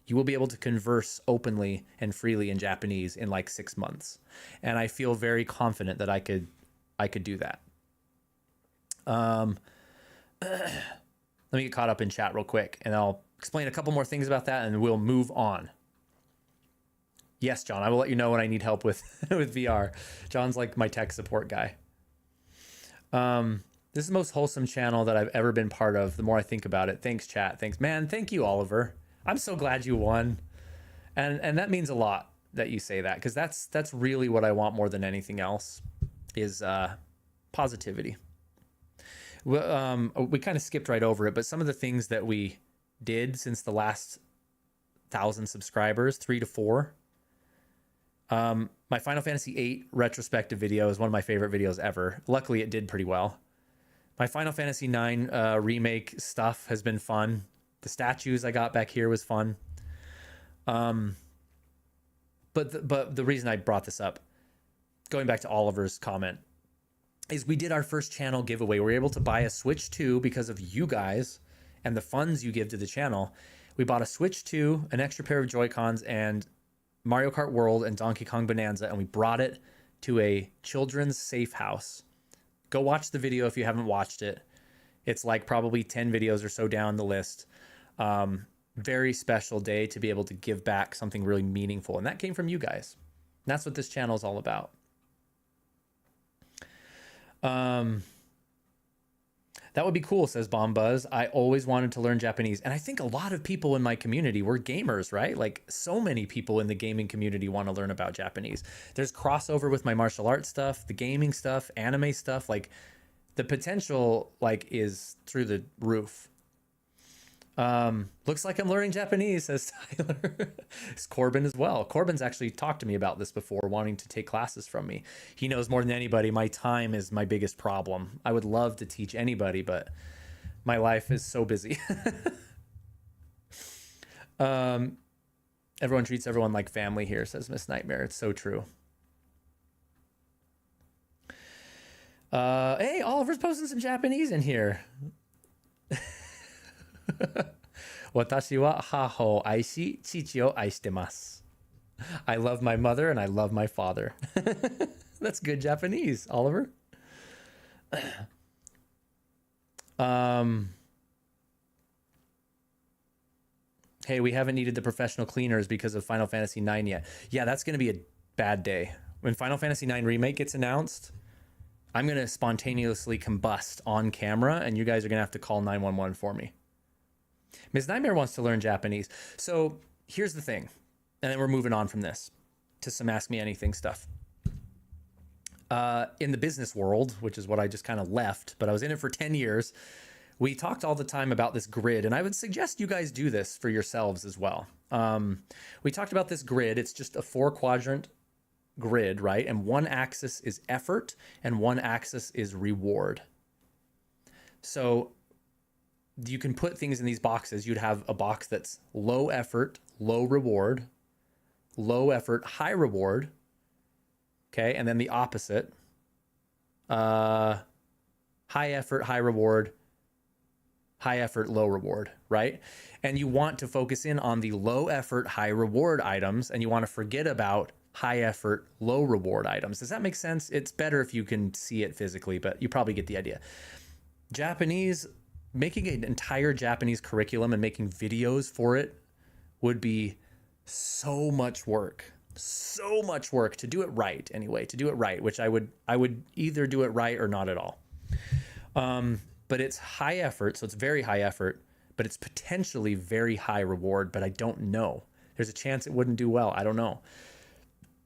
You will be able to converse openly and freely in Japanese in like 6 months. And I feel very confident that I could do that. Let me get caught up in chat real quick and I'll explain a couple more things about that and we'll move on. Yes, John, I will let you know when I need help with with VR. John's like my tech support guy. This is the most wholesome channel that I've ever been part of. The more I think about it. Thanks, chat. Thanks, man. Thank you, Oliver. I'm so glad you won. And that means a lot that you say that, because that's really what I want more than anything else is positivity. We kind of skipped right over it, but some of the things that we did since the last 1,000 subscribers, 3 to 4. My Final Fantasy VIII retrospective video is one of my favorite videos ever. Luckily, it did pretty well. My Final Fantasy IX remake stuff has been fun. The statues I got back here was fun. But the reason I brought this up, going back to Oliver's comment, is we did our first channel giveaway. We were able to buy a Switch 2 because of you guys and the funds you give to the channel. We bought a Switch 2, an extra pair of Joy-Cons, and Mario Kart World and Donkey Kong Bonanza, and we brought it to a children's safe house. Go watch the video if you haven't watched it. It's like probably 10 videos or so down the list. Very special day to be able to give back something really meaningful, and that came from you guys. And that's what this channel is all about. That would be cool, says Bomb Buzz. I always wanted to learn Japanese. And I think a lot of people in my community, we're gamers, right? Like so many people in the gaming community want to learn about Japanese. There's crossover with my martial arts stuff, the gaming stuff, anime stuff. Like the potential is through the roof. Looks like I'm learning Japanese, says Tyler. It's Corbin as well. Corbin's actually talked to me about this before, wanting to take classes from me. He knows more than anybody my time is my biggest problem. I would love to teach anybody, but my life is so busy. And Everyone treats everyone like family here, says Miss Nightmare. It's so true. Hey, Oliver's posting some Japanese in here. Watashi wa haho aishi chichi o aishitemasu. I love my mother and I love my father. That's good Japanese, Oliver. Hey, we haven't needed the professional cleaners because of Final Fantasy IX yet. Yeah, that's going to be a bad day. When Final Fantasy IX Remake gets announced, I'm going to spontaneously combust on camera, and you guys are going to have to call 911 for me. Ms. Nightmare wants to learn Japanese. So here's the thing, and then we're moving on from this to some Ask Me Anything stuff. In the business world, which is what I just kind of left, but I was in it for 10 years, we talked all the time about this grid, and I would suggest you guys do this for yourselves as well. We talked about this grid. It's just a 4-quadrant grid, right? And one axis is effort and one axis is reward. So you can put things in these boxes. You'd have a box that's low effort, low reward, low effort, high reward. Okay. And then the opposite, high effort, high reward, high effort, low reward, right? And you want to focus in on the low effort, high reward items, and you want to forget about high effort, low reward items. Does that make sense? It's better if you can see it physically, but you probably get the idea. Japanese, making an entire Japanese curriculum and making videos for it would be so much work to do it right anyway, to do it right, which I would either do it right or not at all. But it's high effort. So it's very high effort, but it's potentially very high reward, but I don't know. There's a chance it wouldn't do well. I don't know.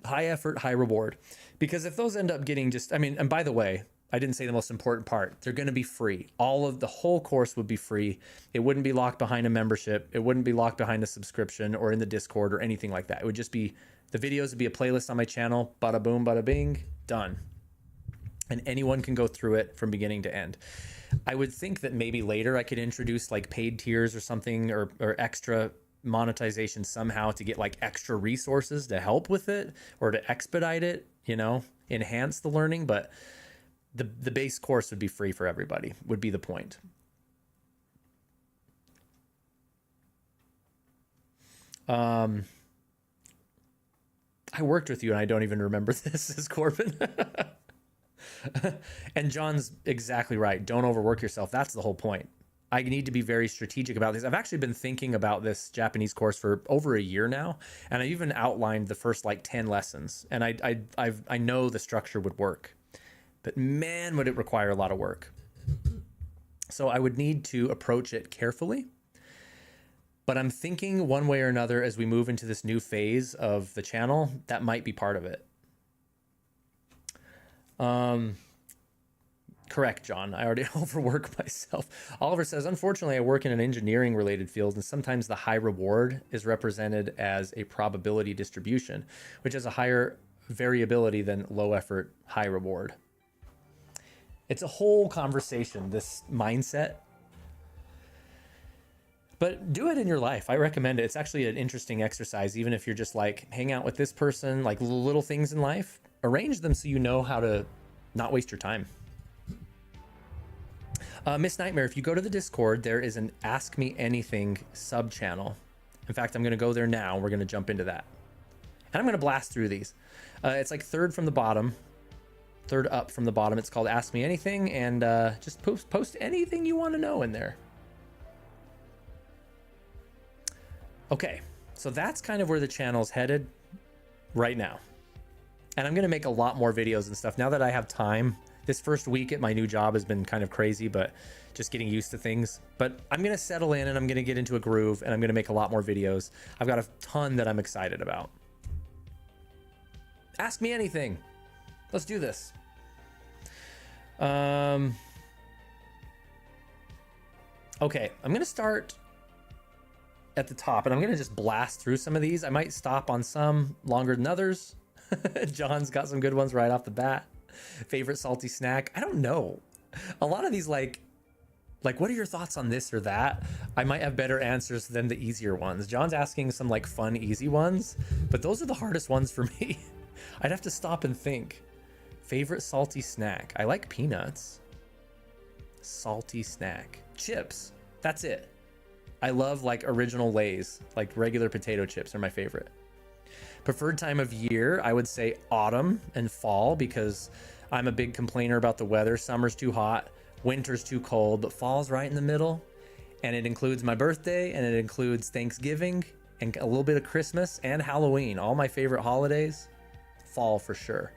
High effort, high reward. Because if those end up getting just, I mean, and by the way, I didn't say the most important part. They're going to be free. All of the whole course would be free. It wouldn't be locked behind a membership. It wouldn't be locked behind a subscription or in the Discord or anything like that. It would just be, the videos would be a playlist on my channel. Bada boom, bada bing, done. And anyone can go through it from beginning to end. I would think that maybe later I could introduce like paid tiers or something, or extra monetization somehow to get like extra resources to help with it or to expedite it, you know, enhance the learning. But the base course would be free for everybody, would be the point. I worked with you and I don't even remember this, says Corbin. And John's exactly right. Don't overwork yourself. That's the whole point. I need to be very strategic about this. I've actually been thinking about this Japanese course for over a year now, and I even outlined the first like 10 lessons, and I know the structure would work, but man, would it require a lot of work. So I would need to approach it carefully, but I'm thinking one way or another as we move into this new phase of the channel, that might be part of it. Correct, John. I already overwork myself. Oliver says, unfortunately, I work in an engineering related field, and sometimes the high reward is represented as a probability distribution, which has a higher variability than low effort, high reward. It's a whole conversation, this mindset. But do it in your life. I recommend it. It's actually an interesting exercise, even if you're just like, hang out with this person, like little things in life, arrange them so you know how to not waste your time. Miss Nightmare, if you go to the Discord, there is an Ask Me Anything sub channel. In fact, I'm going to go there now. We're going to jump into that. And I'm going to blast through these. It's like third up from the bottom. It's called Ask Me Anything, and just post anything you want to know in there. Okay, so that's kind of where the channel's headed right now. And I'm going to make a lot more videos and stuff now that I have time. This first week at my new job has been kind of crazy, but just getting used to things. But I'm going to settle in and I'm going to get into a groove and I'm going to make a lot more videos. I've got a ton that I'm excited about. Ask me anything. Let's do this. Okay, I'm going to start at the top and I'm going to just blast through some of these. I might stop on some longer than others. John's got some good ones right off the bat. Favorite salty snack? I don't know. A lot of these, like, Like, what are your thoughts on this or that? I might have better answers than the easier ones. John's asking some like fun, easy ones, but those are the hardest ones for me. I'd have to stop and think. Favorite salty snack? I like peanuts. Salty snack. Chips. That's it. I love like original Lay's, like regular potato chips are my favorite. Preferred time of year, I would say autumn and fall, because I'm a big complainer about the weather. Summer's too hot, winter's too cold, but fall's right in the middle. And it includes my birthday, and it includes Thanksgiving, and a little bit of Christmas and Halloween. All my favorite holidays, fall for sure.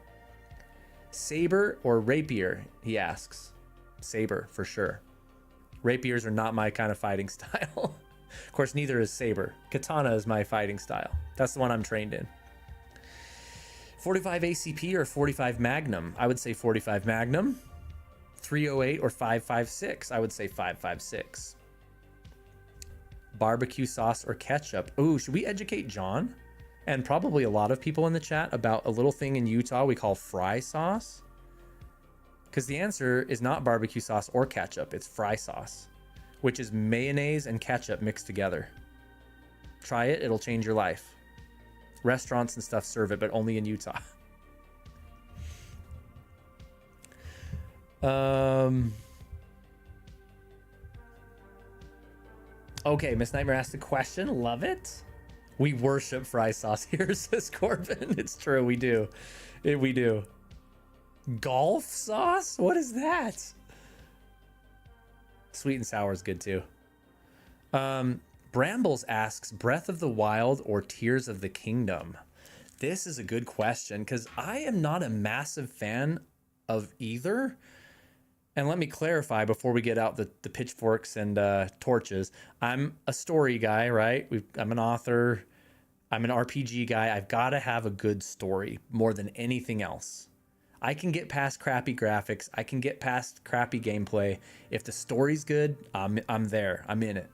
Saber or rapier, he asks. Saber for sure. Rapiers are not my kind of fighting style. Of course, neither is saber. Katana is my fighting style. That's the one I'm trained in. 45 ACP or 45 Magnum? I would say 45 Magnum. 308 or 556? I would say 556. Barbecue sauce or ketchup? Ooh, should we educate John and probably a lot of people in the chat about a little thing in Utah we call fry sauce? Because the answer is not barbecue sauce or ketchup, it's fry sauce, which is mayonnaise and ketchup mixed together. Try it, it'll change your life. Restaurants and stuff serve it, but only in Utah. Okay, Miss Nightmare asked a question. Love it. We worship fry sauce here, says Corbin. It's true, we do. We do. Golf sauce? What is that? Sweet and sour is good too. Brambles asks, Breath of the Wild or Tears of the Kingdom? This is a good question, because I am not a massive fan of either. And let me clarify before we get out the pitchforks and torches. I'm a story guy, right? I'm an author. I'm an RPG guy. I've got to have a good story more than anything else. I can get past crappy graphics. I can get past crappy gameplay. If the story's good, I'm there. I'm in it.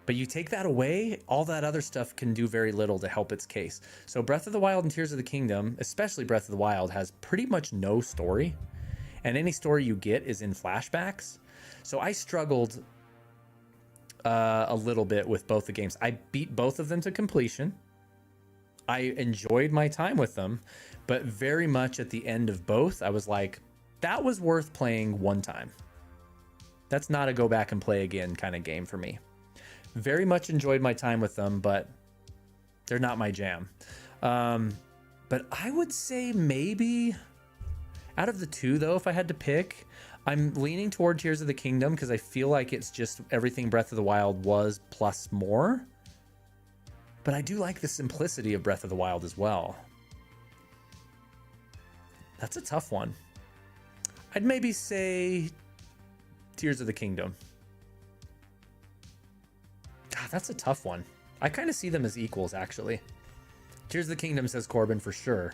But you take that away, all that other stuff can do very little to help its case. So Breath of the Wild and Tears of the Kingdom, especially Breath of the Wild, has pretty much no story. And any story you get is in flashbacks. So I struggled a little bit with both the games. I beat both of them to completion. I enjoyed my time with them, but very much at the end of both, I was like, that was worth playing one time. That's not a go back and play again kind of game for me. Very much enjoyed my time with them, but they're not my jam. But I would say maybe out of the two, though, if I had to pick, I'm leaning toward Tears of the Kingdom because I feel like it's just everything Breath of the Wild was plus more. But I do like the simplicity of Breath of the Wild as well. That's a tough one. I'd maybe say Tears of the Kingdom. God, that's a tough one. I kind of see them as equals, actually. Tears of the Kingdom, says Corbin, for sure.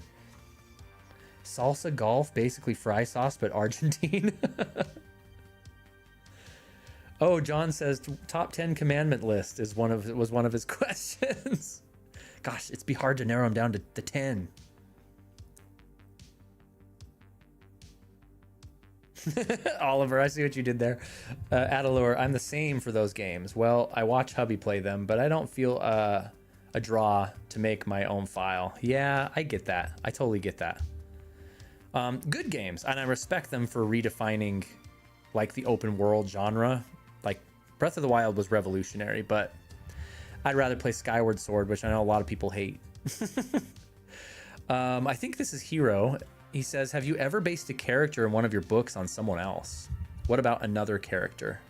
Salsa golf, basically fry sauce, but Argentine. Oh, John says top 10 commandment list was one of his questions. Gosh, it'd be hard to narrow them down to the 10. Oliver, I see what you did there. Adalure, I'm the same for those games. Well, I watch hubby play them, but I don't feel a draw to make my own file. Yeah, I get that. I totally get that. Good games, and I respect them for redefining like the open world genre. Like Breath of the Wild was revolutionary, but I'd rather play Skyward Sword, which I know a lot of people hate. I think this is Hero. He says, have you ever based a character in one of your books on someone else? What about another character?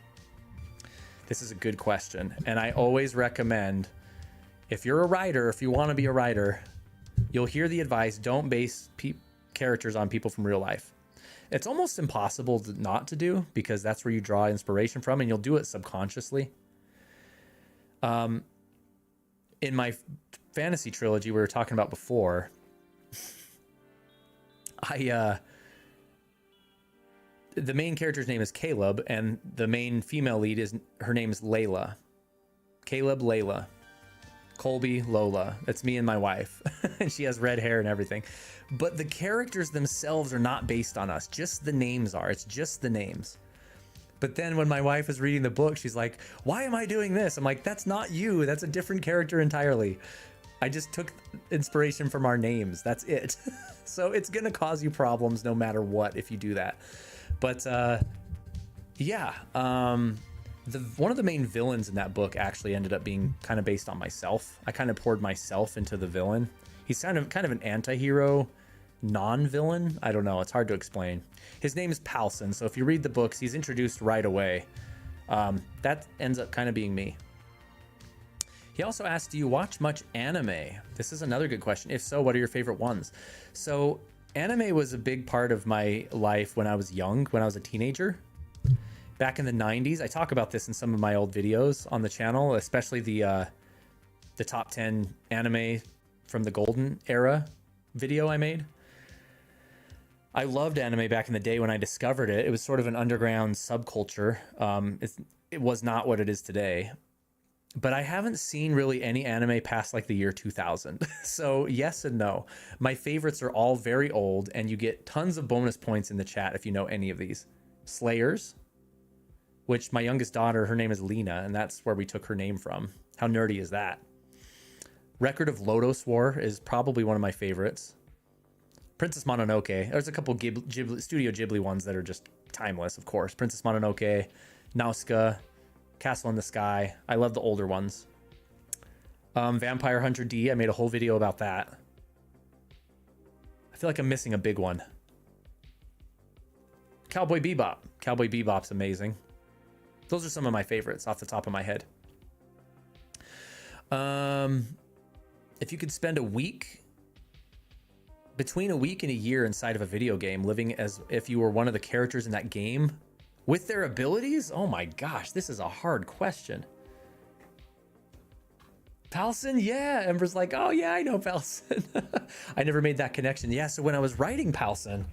This is a good question, and I always recommend, if you're a writer, if you want to be a writer, you'll hear the advice, don't base characters on people from real life. It's almost impossible not to do, because that's where you draw inspiration from, and you'll do it subconsciously. In my fantasy trilogy we were talking about before, the main character's name is Caleb, and the main female lead her name is Layla. Caleb, Layla. Colby, Lola. That's me and my wife. And she has red hair and everything. But the characters themselves are not based on us. Just the names are. It's just the names. But then when my wife was reading the book, she's like, why am I doing this? I'm like, that's not you. That's a different character entirely. I just took inspiration from our names. That's it. So it's going to cause you problems no matter what if you do that. But yeah, one of the main villains in that book actually ended up being kind of based on myself. I kind of poured myself into the villain. He's kind of an anti-hero, non-villain. I don't know. It's hard to explain. His name is Palson. So if you read the books, he's introduced right away. That ends up kind of being me. He also asked, do you watch much anime? This is another good question. If so, what are your favorite ones? So anime was a big part of my life when I was young, when I was a teenager. Back in the 90s, I talk about this in some of my old videos on the channel, especially the top 10 anime from the golden era video I made. I loved anime back in the day when I discovered it. It was sort of an underground subculture. It was not what it is today. But I haven't seen really any anime past like the year 2000. So yes and no. My favorites are all very old, and you get tons of bonus points in the chat if you know any of these. Slayers, which my youngest daughter, her name is Lena, and that's where we took her name from. How nerdy is that? Record of Lodoss War is probably one of my favorites. Princess Mononoke. There's a couple Studio Ghibli ones that are just timeless, of course. Princess Mononoke, Nausicaa, Castle in the Sky. I love the older ones. Vampire Hunter D. I made a whole video about that. I feel like I'm missing a big one. Cowboy Bebop. Cowboy Bebop's amazing. Those are some of my favorites off the top of my head. If you could spend a week, between a week and a year inside of a video game, living as if you were one of the characters in that game with their abilities? Oh my gosh, this is a hard question. Palson? Yeah. Ember's like, oh yeah, I know Palson. I never made that connection. Yeah, so when I was writing Palson,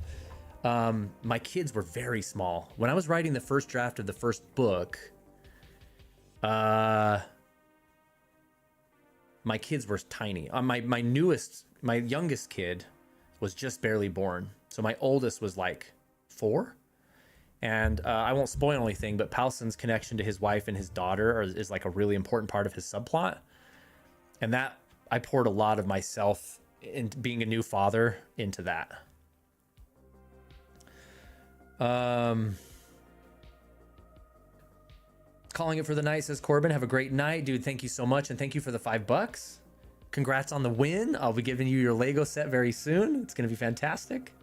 my kids were very small. When I was writing the first draft of the first book, my kids were tiny. My youngest kid was just barely born. So my oldest was like 4. And I won't spoil anything, but Palson's connection to his wife and his daughter is like a really important part of his subplot. And that, I poured a lot of myself into being a new father into that. Calling it for the night, says Corbin. Have a great night, dude. Thank you so much, and thank you for the $5. Congrats on the win. I'll be giving you your Lego set very soon. It's gonna be fantastic.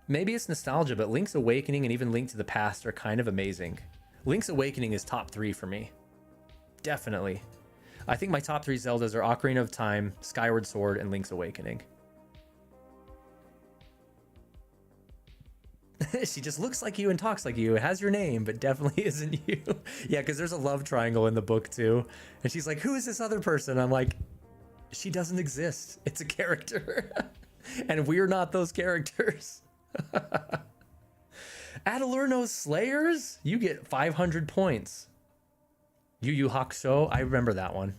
Maybe it's nostalgia, but Link's Awakening and even Link to the Past are kind of amazing. Link's Awakening is top 3 for me. Definitely. I think my top 3 Zeldas are Ocarina of Time, Skyward Sword, and Link's Awakening. She just looks like you and talks like you. It has your name, but definitely isn't you. Yeah, because there's a love triangle in the book too. And she's like, who is this other person? I'm like, she doesn't exist. It's a character. And we're not those characters. Adalurno's Slayers? You get 500 points. Yu Yu Hakusho? I remember that one.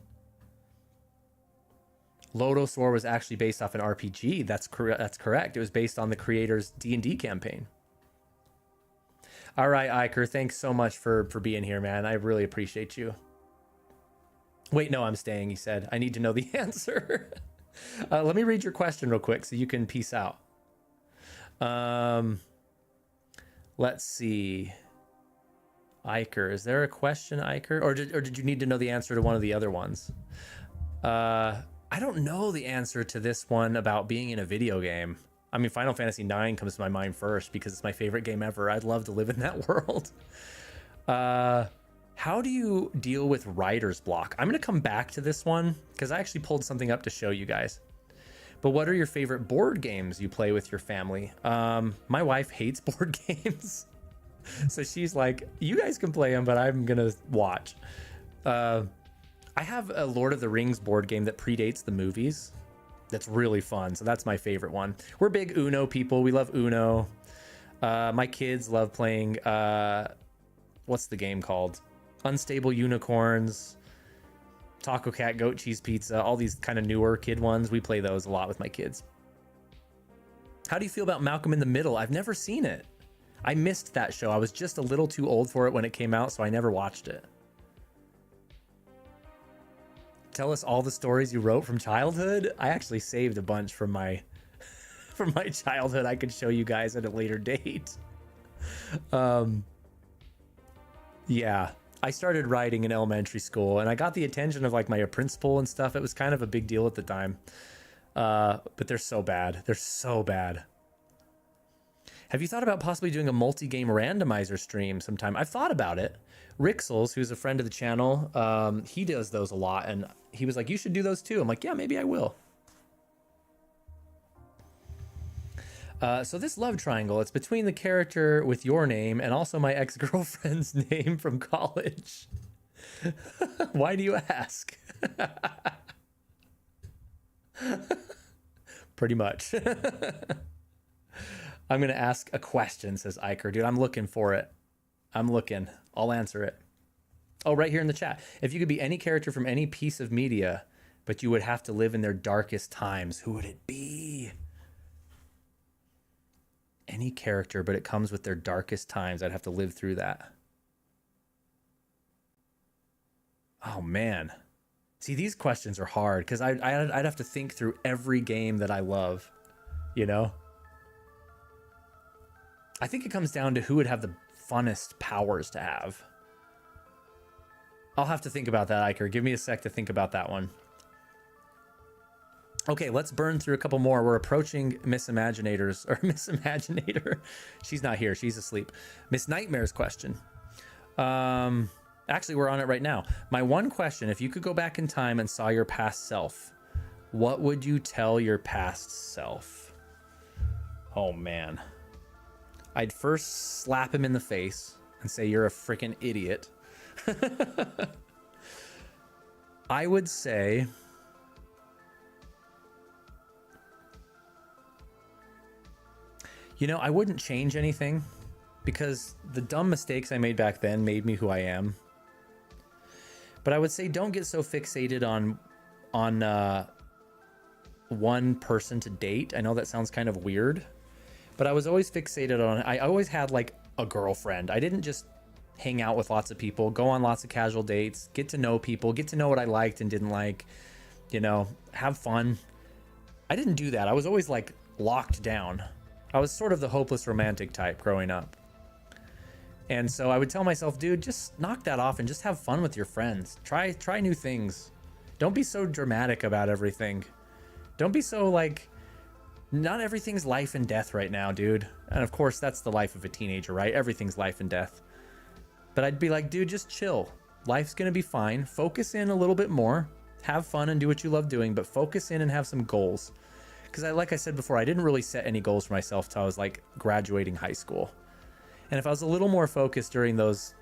Lodoss War was actually based off an RPG. That's correct. It was based on the creator's D&D campaign. All right, Iker, thanks so much for being here, man. I really appreciate you. Wait, no, I'm staying, he said. I need to know the answer. Let me read your question real quick so you can peace out. Let's see. Iker, is there a question, Iker? Or did you need to know the answer to one of the other ones? I don't know the answer to this one about being in a video game. I mean, Final Fantasy IX comes to my mind first because it's my favorite game ever. I'd love to live in that world. How do you deal with writer's block? I'm going to come back to this one because I actually pulled something up to show you guys. But what are your favorite board games you play with your family? My wife hates board games. So she's like, you guys can play them, but I'm going to watch. I have a Lord of the Rings board game that predates the movies. That's really fun. So that's my favorite one. We're big Uno people. We love Uno. My kids love playing, what's the game called? Unstable Unicorns, Taco Cat, Goat Cheese Pizza, all these kind of newer kid ones. We play those a lot with my kids. How do you feel about Malcolm in the Middle? I've never seen it. I missed that show. I was just a little too old for it when it came out, so I never watched it. Tell us all the stories you wrote from childhood. I actually saved a bunch from my from my childhood. I could show you guys at a later date. Yeah, I started writing in elementary school, and I got the attention of like my principal and stuff. It was kind of a big deal at the time. But they're so bad. They're so bad. Have you thought about possibly doing a multi-game randomizer stream sometime? I've thought about it. Rixels, who's a friend of the channel, he does those a lot, and he was like, you should do those too. I'm like, yeah, maybe I will. So this love triangle, it's between the character with your name and also my ex-girlfriend's name from college. Why do you ask? Pretty much. I'm going to ask a question, says Iker. Dude, I'm looking for it. I'm looking. I'll answer it. Oh, right here in the chat. If you could be any character from any piece of media, but you would have to live in their darkest times, who would it be? Any character, but it comes with their darkest times. I'd have to live through that. Oh, man. See, these questions are hard because I'd have to think through every game that I love, you know? I think it comes down to who would have the funnest powers to have. I'll have to think about that, Iker. Give me a sec to think about that one. Okay, let's burn through a couple more. We're approaching Miss Imaginator's, or Miss Imaginator. She's not here. She's asleep. Miss Nightmare's question. Actually, we're on it right now. My one question, if you could go back in time and saw your past self, what would you tell your past self? Oh, man. I'd first slap him in the face and say, you're a freaking idiot. I would say... You know, I wouldn't change anything because the dumb mistakes I made back then made me who I am. But I would say don't get so fixated on one person to date. I know that sounds kind of weird, but I was always fixated on, I always had like a girlfriend. I didn't just hang out with lots of people, go on lots of casual dates, get to know people, get to know what I liked and didn't like, you know, have fun. I didn't do that. I was always like locked down. I was sort of the hopeless romantic type growing up. And so I would tell myself, dude, just knock that off and just have fun with your friends. Try new things. Don't be so dramatic about everything. Don't be so like, not everything's life and death right now, dude. And of course, that's the life of a teenager, right? Everything's life and death. But I'd be like, dude, just chill. Life's gonna be fine. Focus in a little bit more. Have fun and do what you love doing, but focus in and have some goals. Because like I said before, I didn't really set any goals for myself till I was like graduating high school. And if I was a little more focused during those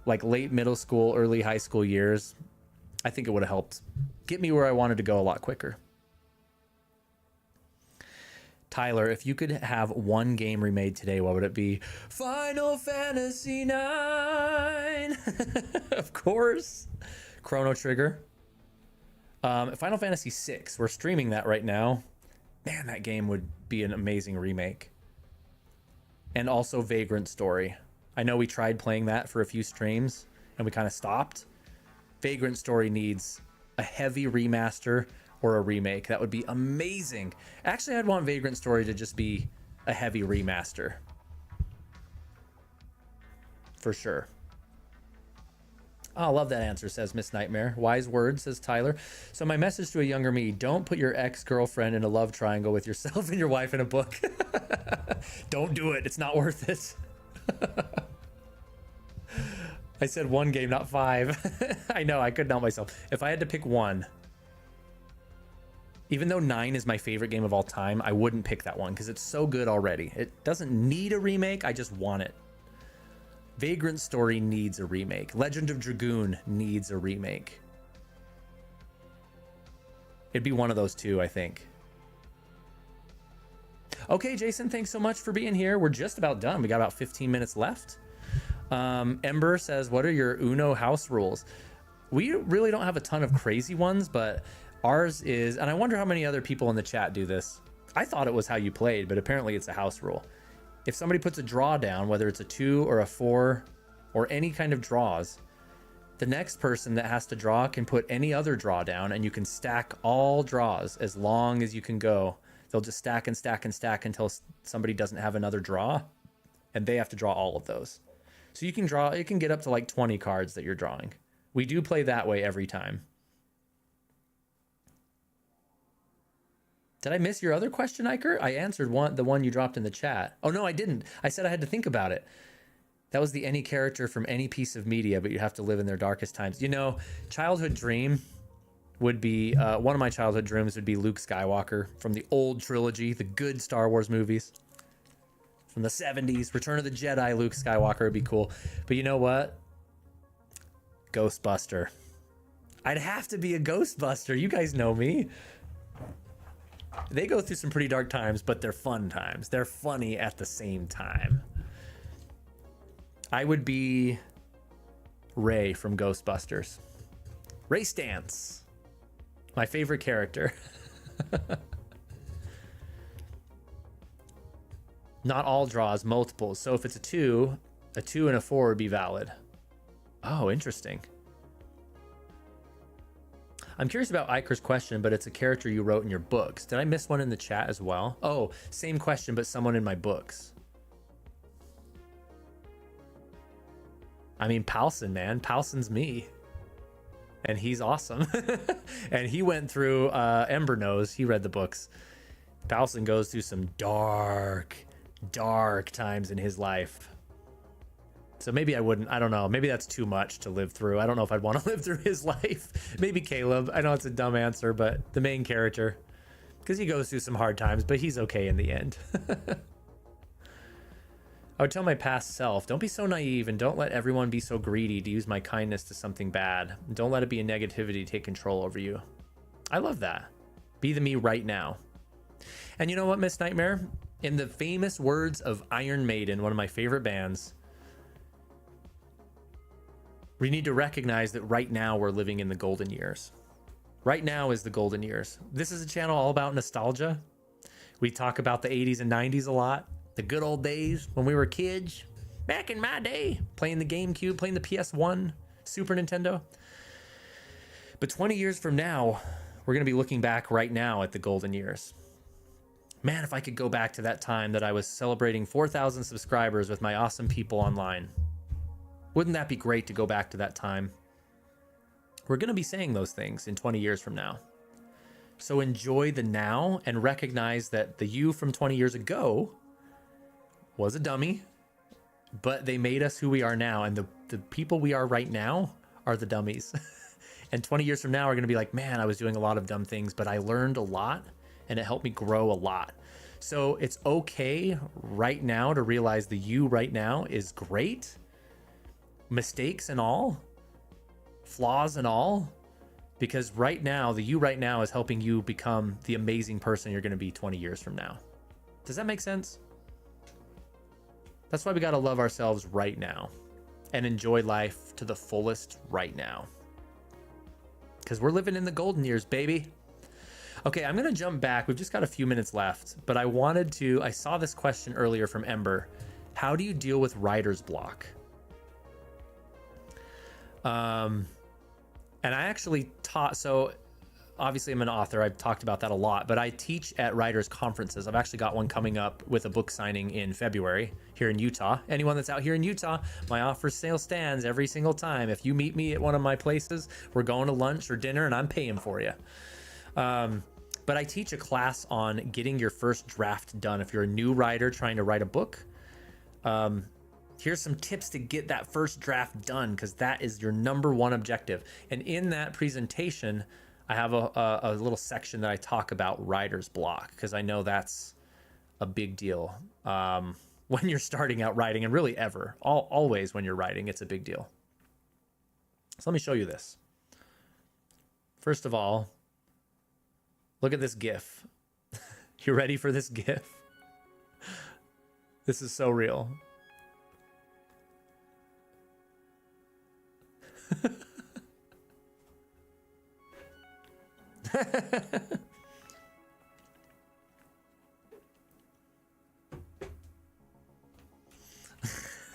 like late middle school, early high school years, I think it would have helped get me where I wanted to go a lot quicker. Tyler, if you could have one game remade today, what would it be? Final Fantasy IX! Of course. Chrono Trigger. Final Fantasy VI, we're streaming that right now. Man, that game would be an amazing remake. And also Vagrant Story. I know we tried playing that for a few streams and we kind of stopped. Vagrant Story needs a heavy remaster or a remake. That would be amazing. Actually, I'd want Vagrant Story to just be a heavy remaster. For sure. Oh, I love that answer, says Miss Nightmare. Wise words, says Tyler. So my message to a younger me, don't put your ex-girlfriend in a love triangle with yourself and your wife in a book. Don't do it. It's not worth it. I said one game, not 5. I know, I couldn't help myself. If I had to pick one, even though 9 is my favorite game of all time, I wouldn't pick that one because it's so good already. It doesn't need a remake. I just want it. Vagrant Story needs a remake. Legend of Dragoon needs a remake. It'd be one of those two, I think. Okay, Jason, thanks so much for being here. We're just about done. We got about 15 minutes left. Ember says, what are your Uno house rules? We really don't have a ton of crazy ones, but ours is, and I wonder how many other people in the chat do this. I thought it was how you played, but apparently it's a house rule. If somebody puts a draw down, whether it's a 2 or a 4 or any kind of draws, the next person that has to draw can put any other draw down, and you can stack all draws as long as you can go. They'll just stack and stack and stack until somebody doesn't have another draw, and they have to draw all of those. So you can draw, it can get up to like 20 cards that you're drawing. We do play that way every time. Did I miss your other question, Iker? I answered the one you dropped in the chat. Oh, no, I didn't. I said I had to think about it. That was the any character from any piece of media, but you have to live in their darkest times. You know, childhood dream would be, one of my childhood dreams would be Luke Skywalker from the old trilogy, the good Star Wars movies from the 70s. Return of the Jedi, Luke Skywalker would be cool. But you know what? Ghostbuster. I'd have to be a Ghostbuster. You guys know me. They go through some pretty dark times, but they're fun times. They're funny at the same time. I would be Ray from Ghostbusters. Ray Stantz. My favorite character. Not all draws, multiples. So if it's a 2 and a 4 would be valid. Oh, interesting. I'm curious about Iker's question, but it's a character you wrote in your books. Did I miss one in the chat as well? Oh, same question, but someone in my books. I mean, Palson, man. Palson's me. And he's awesome. And he went through Ember knows. He read the books. Palson goes through some dark times in his life. So maybe I wouldn't. I don't know. Maybe that's too much to live through. I don't know if I'd want to live through his life. Maybe Caleb. I know it's a dumb answer, but the main character. Because he goes through some hard times, but he's okay in the end. I would tell my past self, don't be so naive and don't let everyone be so greedy to use my kindness to something bad. Don't let it be a negativity take control over you. I love that. Be the me right now. And you know what, Miss Nightmare? In the famous words of Iron Maiden, one of my favorite bands, we need to recognize that right now we're living in the golden years. Right now is the golden years. This is a channel all about nostalgia. We talk about the 80s and 90s a lot. The good old days when we were kids. Back in my day, playing the GameCube, playing the PS1, Super Nintendo. But 20 years from now, we're going to be looking back right now at the golden years. Man, if I could go back to that time that I was celebrating 4,000 subscribers with my awesome people online. Wouldn't that be great to go back to that time? We're going to be saying those things in 20 years from now. So enjoy the now and recognize that the you from 20 years ago was a dummy, but they made us who we are now. And the people we are right now are the dummies. And 20 years from now, we're going to be like, man, I was doing a lot of dumb things, but I learned a lot and it helped me grow a lot. So it's okay right now to realize the you right now is great. Mistakes and all, flaws and all, because right now, the you right now is helping you become the amazing person you're going to be 20 years from now. Does that make sense? That's why we got to love ourselves right now and enjoy life to the fullest right now. Because we're living in the golden years, baby. Okay, I'm going to jump back. We've just got a few minutes left, but I saw this question earlier from Ember. How do you deal with writer's block? And I actually taught, so obviously I'm an author. I've talked about that a lot, but I teach at writers conferences. I've actually got one coming up with a book signing in February here in Utah. Anyone that's out here in Utah, my offer sale stands every single time. If you meet me at one of my places, we're going to lunch or dinner and I'm paying for you. But I teach a class on getting your first draft done. If you're a new writer trying to write a book, here's some tips to get that first draft done, because that is your number one objective. And in that presentation, I have a little section that I talk about writer's block, because I know that's a big deal when you're starting out writing, and really ever. Always when you're writing, it's a big deal. So let me show you this. First of all, look at this GIF. You ready for this GIF? This is so real.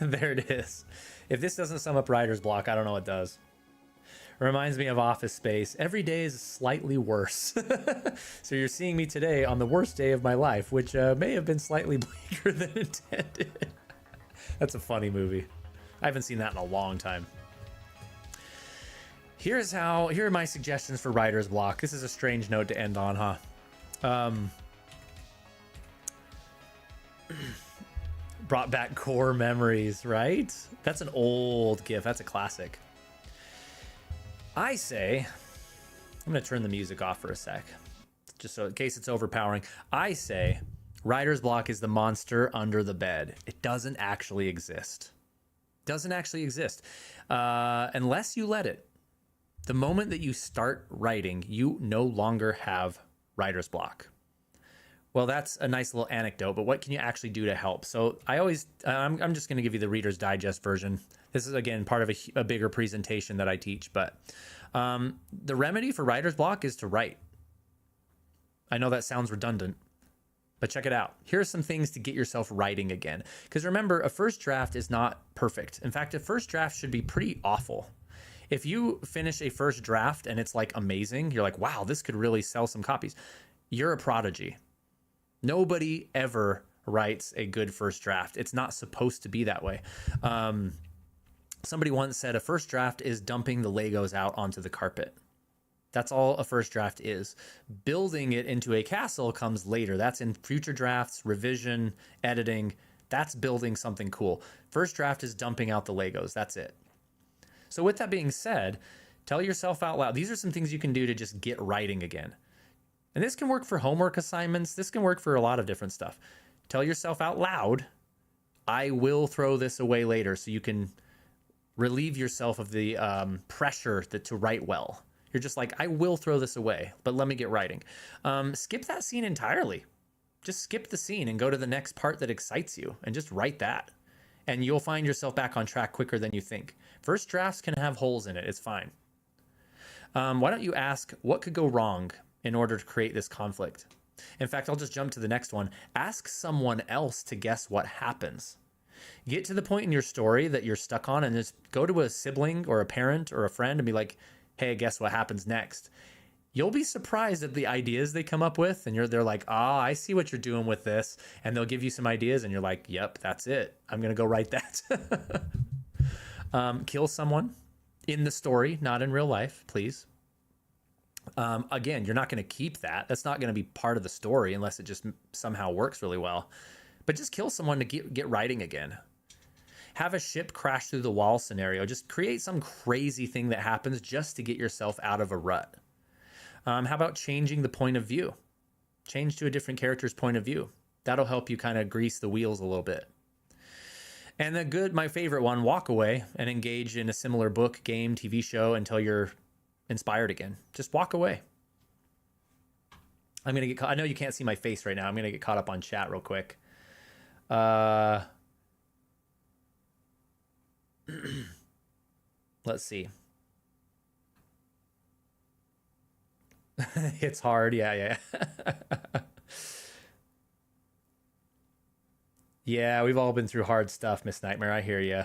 There it is. If this doesn't sum up writer's block, I don't know what does. Reminds me of Office Space. Every day is slightly worse. So you're seeing me today on the worst day of my life, which may have been slightly bleaker than intended. That's a funny movie. I haven't seen that in a long time. Here are my suggestions for writer's block. This is a strange note to end on, huh? Brought back core memories, right? That's an old GIF. That's a classic. I say, I'm going to turn the music off for a sec, just so in case it's overpowering. I say writer's block is the monster under the bed. It doesn't actually exist. Doesn't actually exist unless you let it. The moment that you start writing, you no longer have writer's block. Well, that's a nice little anecdote, but what can you actually do to help? So I'm just going to give you the Reader's Digest version. This is, again, part of a bigger presentation that I teach, but the remedy for writer's block is to write. I know that sounds redundant, but check it out. Here are some things to get yourself writing again. Because remember, a first draft is not perfect. In fact, a first draft should be pretty awful. If you finish a first draft and it's like amazing, you're like, wow, this could really sell some copies. You're a prodigy. Nobody ever writes a good first draft. It's not supposed to be that way. Somebody once said a first draft is dumping the Legos out onto the carpet. That's all a first draft is. Building it into a castle comes later. That's in future drafts, revision, editing. That's building something cool. First draft is dumping out the Legos. That's it. So with that being said, tell yourself out loud. These are some things you can do to just get writing again. And this can work for homework assignments. This can work for a lot of different stuff. Tell yourself out loud, I will throw this away later, so you can relieve yourself of the pressure to write well. You're just like, I will throw this away, but let me get writing. Skip that scene entirely. Just skip the scene and go to the next part that excites you and just write that. And you'll find yourself back on track quicker than you think. First drafts can have holes in it. It's fine. Why don't you ask, what could go wrong in order to create this conflict? In fact, I'll just jump to the next one. Ask someone else to guess what happens. Get to the point in your story that you're stuck on and just go to a sibling or a parent or a friend and be like, hey, guess what happens next? You'll be surprised at the ideas they come up with. And they're like, I see what you're doing with this. And they'll give you some ideas and you're like, yep, that's it. I'm going to go write that. Kill someone in the story, not in real life, please. Again, you're not going to keep that. That's not going to be part of the story unless it just somehow works really well. But just kill someone to get writing again. Have a ship crash through the wall scenario. Just create some crazy thing that happens just to get yourself out of a rut. How about changing the point of view? Change to a different character's point of view. That'll help you kind of grease the wheels a little bit. And my favorite one, walk away and engage in a similar book, game, TV show until you're inspired again. Just walk away. I'm going to get I know you can't see my face right now. I'm going to get caught up on chat real quick. Let's see. It's hard. Yeah. Yeah, we've all been through hard stuff, Miss Nightmare. I hear you.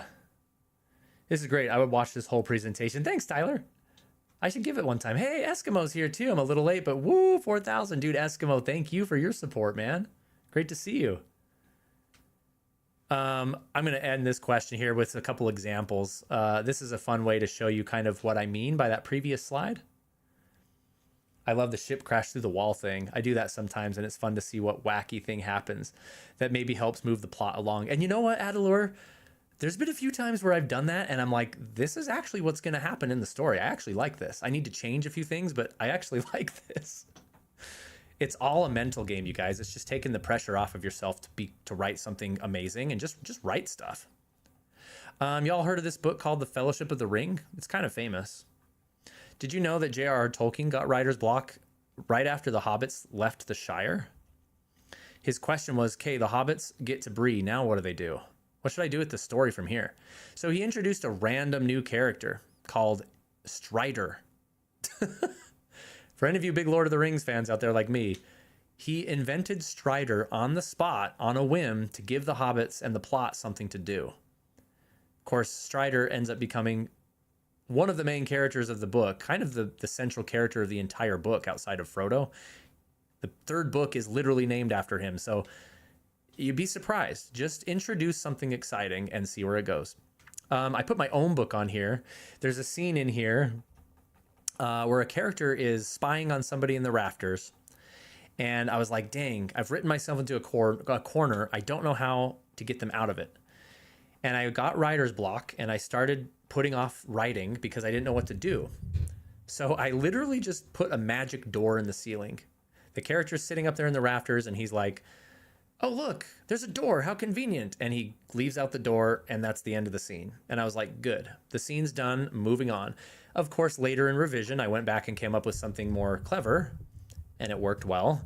This is great. I would watch this whole presentation. Thanks, Tyler. I should give it one time. Hey, Eskimo's here too. I'm a little late, but woo, 4,000. Dude, Eskimo, thank you for your support, man. Great to see you. I'm going to end this question here with a couple examples. This is a fun way to show you kind of what I mean by that previous slide. I love the ship crash through the wall thing. I do that sometimes, and it's fun to see what wacky thing happens that maybe helps move the plot along. And you know what, Adalur? There's been a few times where I've done that, and I'm like, this is actually what's going to happen in the story. I actually like this. I need to change a few things, but I actually like this. It's all a mental game, you guys. It's just taking the pressure off of yourself to write something amazing and just write stuff. Y'all heard of this book called The Fellowship of the Ring? It's kind of famous. Did you know that J.R.R. Tolkien got writer's block right after the hobbits left the Shire? His question was, okay, the hobbits get to Bree. Now what do they do? What should I do with the story from here? So he introduced a random new character called Strider. For any of you big Lord of the Rings fans out there like me, he invented Strider on the spot, on a whim, to give the hobbits and the plot something to do. course, Strider ends up becoming one of the main characters of the book, kind of the central character of the entire book outside of Frodo. The third book is literally named after him. So you'd be surprised. Just introduce something exciting and see where it goes. I put my own book on here. There's a scene in here where a character is spying on somebody in the rafters. And I was like, dang, I've written myself into a corner. I don't know how to get them out of it. And I got writer's block and I started putting off writing because I didn't know what to do. So I literally just put a magic door in the ceiling. The character's sitting up there in the rafters and he's like, oh, look, there's a door. How convenient. And he leaves out the door and that's the end of the scene. And I was like, good. The scene's done. Moving on. Of course, later in revision, I went back and came up with something more clever and it worked well.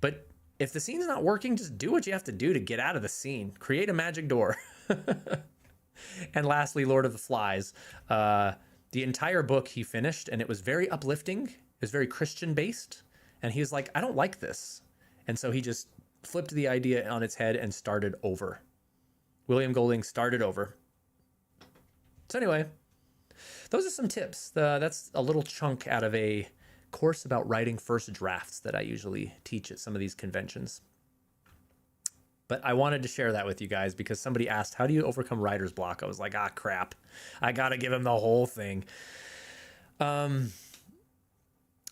But if the scene's not working, just do what you have to do to get out of the scene. Create a magic door. And lastly, Lord of the Flies. The entire book he finished and it was very uplifting. It was very Christian based. And he was like, I don't like this. And so he just flipped the idea on its head and started over. William Golding started over. So anyway, those are some tips. That's a little chunk out of a course about writing first drafts that I usually teach at some of these conventions. But I wanted to share that with you guys because somebody asked, how do you overcome writer's block? I was like, crap. I got to give him the whole thing.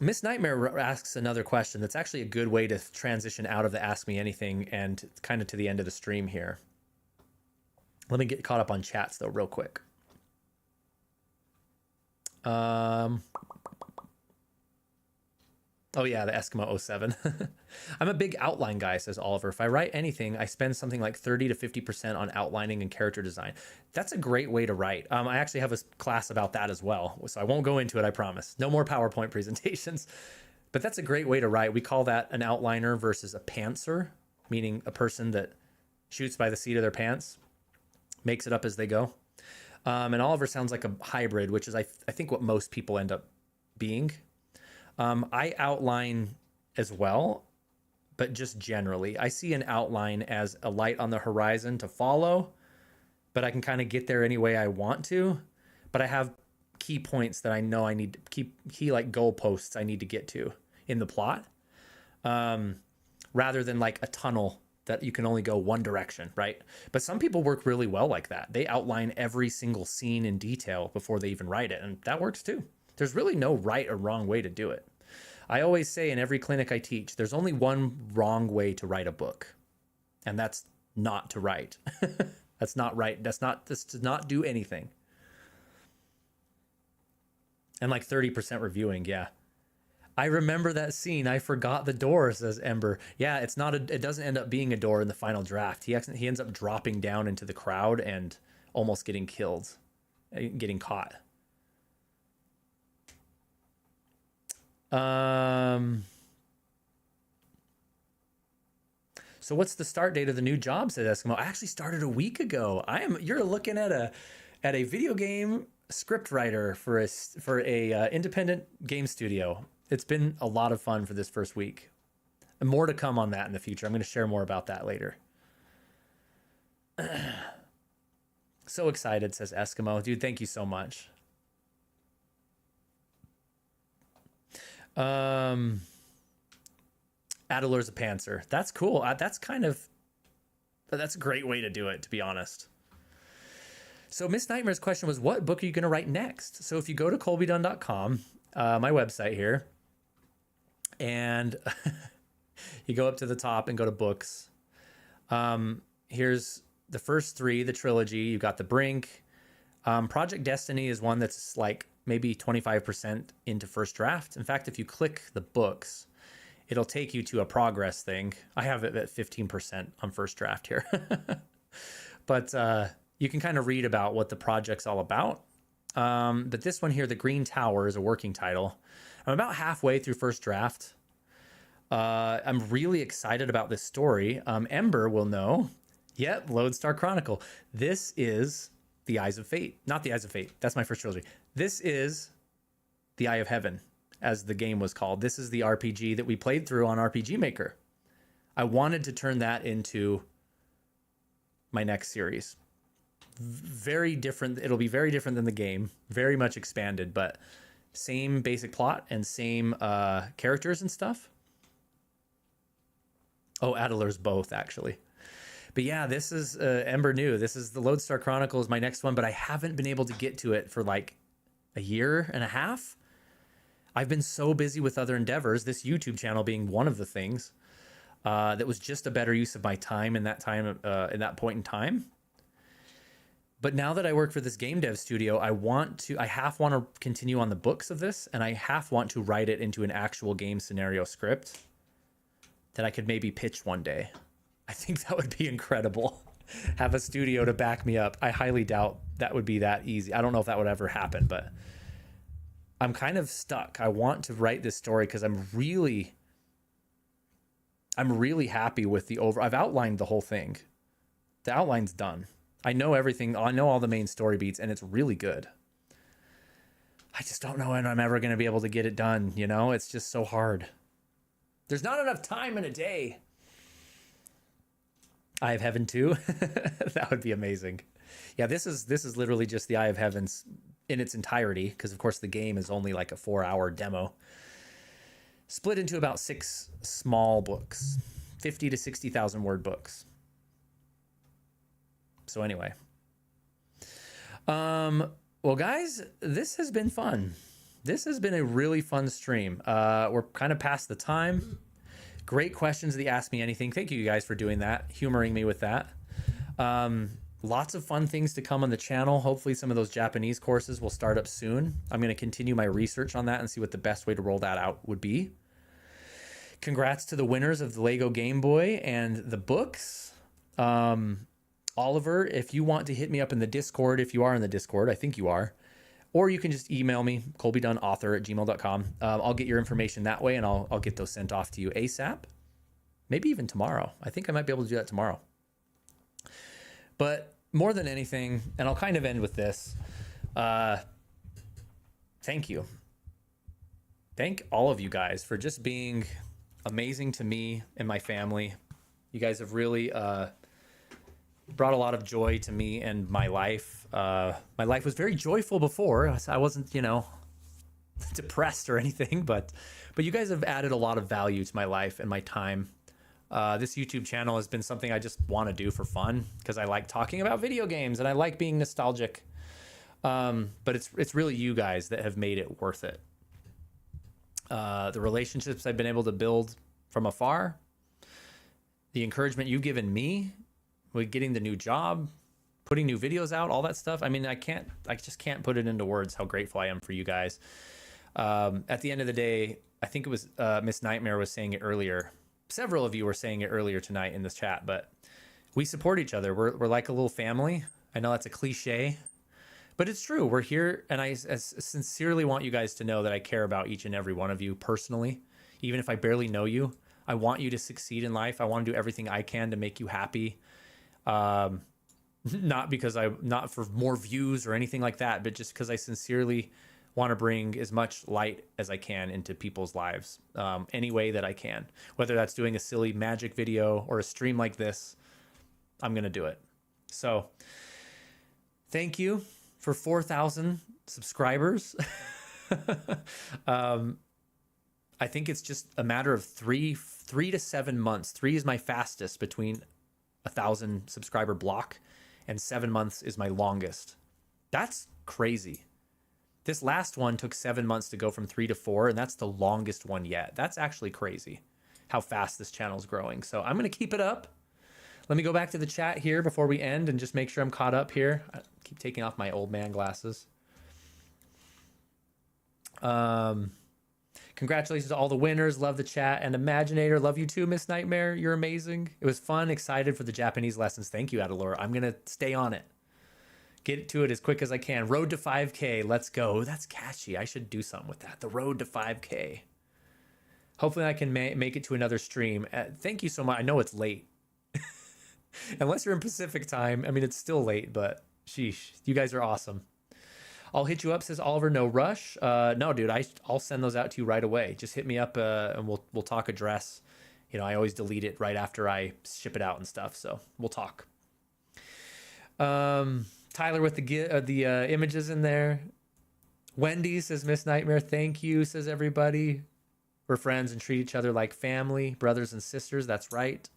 Miss Nightmare asks another question that's actually a good way to transition out of the Ask Me Anything and kind of to the end of the stream here. Let me get caught up on chats though real quick. Oh yeah, the Eskimo 07. I'm a big outline guy, says Oliver. If I write anything, I spend something like 30 to 50% on outlining and character design. That's a great way to write. I actually have a class about that as well, so I won't go into it, I promise. No more PowerPoint presentations. But that's a great way to write. We call that an outliner versus a pantser, meaning a person that shoots by the seat of their pants, makes it up as they go. And Oliver sounds like a hybrid, which is I think what most people end up being. I outline as well, but just generally. I see an outline as a light on the horizon to follow, but I can kind of get there any way I want to. But I have key points that I know I need to key like goalposts I need to get to in the plot, rather than like a tunnel that you can only go one direction, right? But some people work really well like that. They outline every single scene in detail before they even write it, and that works too. There's really no right or wrong way to do it. I always say in every clinic I teach, there's only one wrong way to write a book, and that's not to write. That's not right. This does not do anything. And like 30% reviewing, yeah. I remember that scene. I forgot the door, says Ember. Yeah, it doesn't end up being a door in the final draft. He ends up dropping down into the crowd and almost getting killed, getting caught. So what's the start date of the new job, said Eskimo? I actually started a week ago. You're looking at a video game script writer for a independent game studio. It's been a lot of fun for this first week. And more to come on that in the future. I'm going to share more about that later. So excited, says Eskimo. Dude, thank you so much. Adler's a pantser. That's cool. That's a great way to do it, to be honest. So Miss Nightmare's question was, what book are you going to write next? So if you go to colbydunn.com, my website here, and you go up to the top and go to books. Here's the first three, the trilogy. You've got The Brink. Project Destiny is one that's like maybe 25% into first draft. In fact, if you click the books, it'll take you to a progress thing. I have it at 15% on first draft here. But you can kind of read about what the project's all about. But this one here, The Green Tower, is a working title. I'm about halfway through first draft. I'm really excited about this story. Ember will know. Yep, Lodestar Chronicle. This is The Eyes of Fate. Not The Eyes of Fate. That's my first trilogy. This is The Eye of Heaven, as the game was called. This is the RPG that we played through on RPG Maker. I wanted to turn that into my next series. very different. It'll be very different than the game, very much expanded, but same basic plot and same characters and stuff. Oh, Adler's both, actually. But yeah, this is Ember New. This is the Lodestar Chronicles, my next one, but I haven't been able to get to it for like a year and a half. I've been so busy with other endeavors, this YouTube channel being one of the things that was just a better use of my time in that in that point in time. But now that I work for this game dev studio, I half want to continue on the books of this, and I half want to write it into an actual game scenario script that I could maybe pitch one day. I think that would be incredible. Have a studio to back me up. I highly doubt that would be that easy. I don't know if that would ever happen, but I'm kind of stuck. I want to write this story because I'm really happy with I've outlined the whole thing. The outline's done. I know everything. I know all the main story beats, and it's really good. I just don't know when I'm ever going to be able to get it done. You know, it's just so hard. There's not enough time in a day. Eye of Heaven 2. That would be amazing. Yeah, this is literally just the Eye of Heavens in its entirety, because of course the game is only like a 4-hour demo. Split into about 6 small books, 50 to 60,000 word books. So anyway. Well, guys, this has been fun. This has been a really fun stream. We're kind of past the time. Great questions that you Ask Me Anything. Thank you guys for doing that, humoring me with that. Lots of fun things to come on the channel. Hopefully some of those Japanese courses will start up soon. I'm going to continue my research on that and see what the best way to roll that out would be. Congrats to the winners of the Lego Game Boy and the books. Oliver, if you want to hit me up in the Discord, if you are in the Discord, I think you are, or you can just email me, colbydunnauthor@gmail.com. I'll get your information that way, and I'll get those sent off to you ASAP. Maybe even tomorrow. I think I might be able to do that tomorrow. But more than anything, and I'll kind of end with this, thank you. Thank all of you guys for just being amazing to me and my family. You guys have really brought a lot of joy to me and my life. My life was very joyful before. I wasn't, depressed or anything, but you guys have added a lot of value to my life and my time. This YouTube channel has been something I just want to do for fun because I like talking about video games and I like being nostalgic. But it's really you guys that have made it worth it. The relationships I've been able to build from afar, the encouragement you've given me with getting the new job, putting new videos out, all that stuff. I mean, I just can't put it into words how grateful I am for you guys. At the end of the day, I think it was Miss Nightmare was saying it earlier. Several of you were saying it earlier tonight in this chat, but we support each other. We're like a little family. I know that's a cliche, but it's true. We're here, and I sincerely want you guys to know that I care about each and every one of you personally. Even if I barely know you, I want you to succeed in life. I want to do everything I can to make you happy. Not for more views or anything like that, but just because I sincerely want to bring as much light as I can into people's lives, any way that I can, whether that's doing a silly magic video or a stream like this, I'm going to do it. So thank you for 4,000 subscribers. I think it's just a matter of three to 7 months. 3 is my fastest between 1,000 subscriber block, and 7 months is my longest. That's crazy. This last one took 7 months to go from 3 to 4, and that's the longest one yet. That's actually crazy how fast this channel's growing. So I'm going to keep it up. Let me go back to the chat here before we end and just make sure I'm caught up here. I keep taking off my old man glasses. Congratulations to all the winners. Love the chat. And Imaginator, love you too, Miss Nightmare. You're amazing. It was fun. Excited for the Japanese lessons. Thank you, Adalora. I'm going to stay on it. Get to it as quick as I can. Road to 5K. Let's go. That's catchy. I should do something with that. The road to 5K. Hopefully I can make it to another stream. Thank you so much. I know it's late. Unless you're in Pacific time. I mean, it's still late, but sheesh. You guys are awesome. I'll hit you up, says Oliver. No rush. No, dude, I'll send those out to you right away. Just hit me up and we'll talk address. I always delete it right after I ship it out and stuff. So we'll talk. Tyler with the images in there. Wendy says, Miss Nightmare, thank you, says everybody. We're friends and treat each other like family, brothers and sisters. That's right.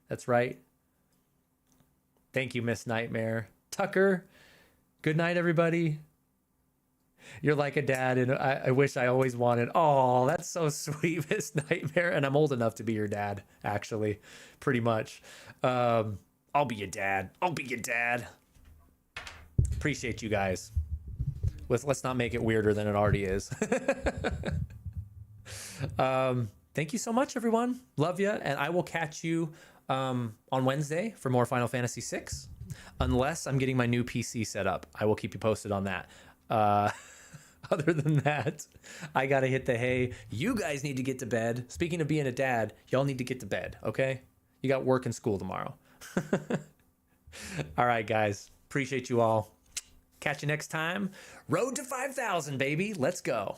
That's right. Thank you, Miss Nightmare. Tucker, good night, everybody. You're like a dad, and I wish I always wanted. Oh, that's so sweet, Miss Nightmare. And I'm old enough to be your dad, actually, pretty much. I'll be your dad. I'll be your dad. Appreciate you guys. Let's not make it weirder than it already is. Thank you so much, everyone. Love you, and I will catch you on Wednesday for more Final Fantasy VI. Unless I'm getting my new PC set up, I will keep you posted on that. Other than that, I gotta hit the hay. You guys need to get to bed. Speaking of being a dad, y'all need to get to bed, okay? You got work and school tomorrow. All right, guys. Appreciate you all. Catch you next time. Road to 5,000, baby. Let's go.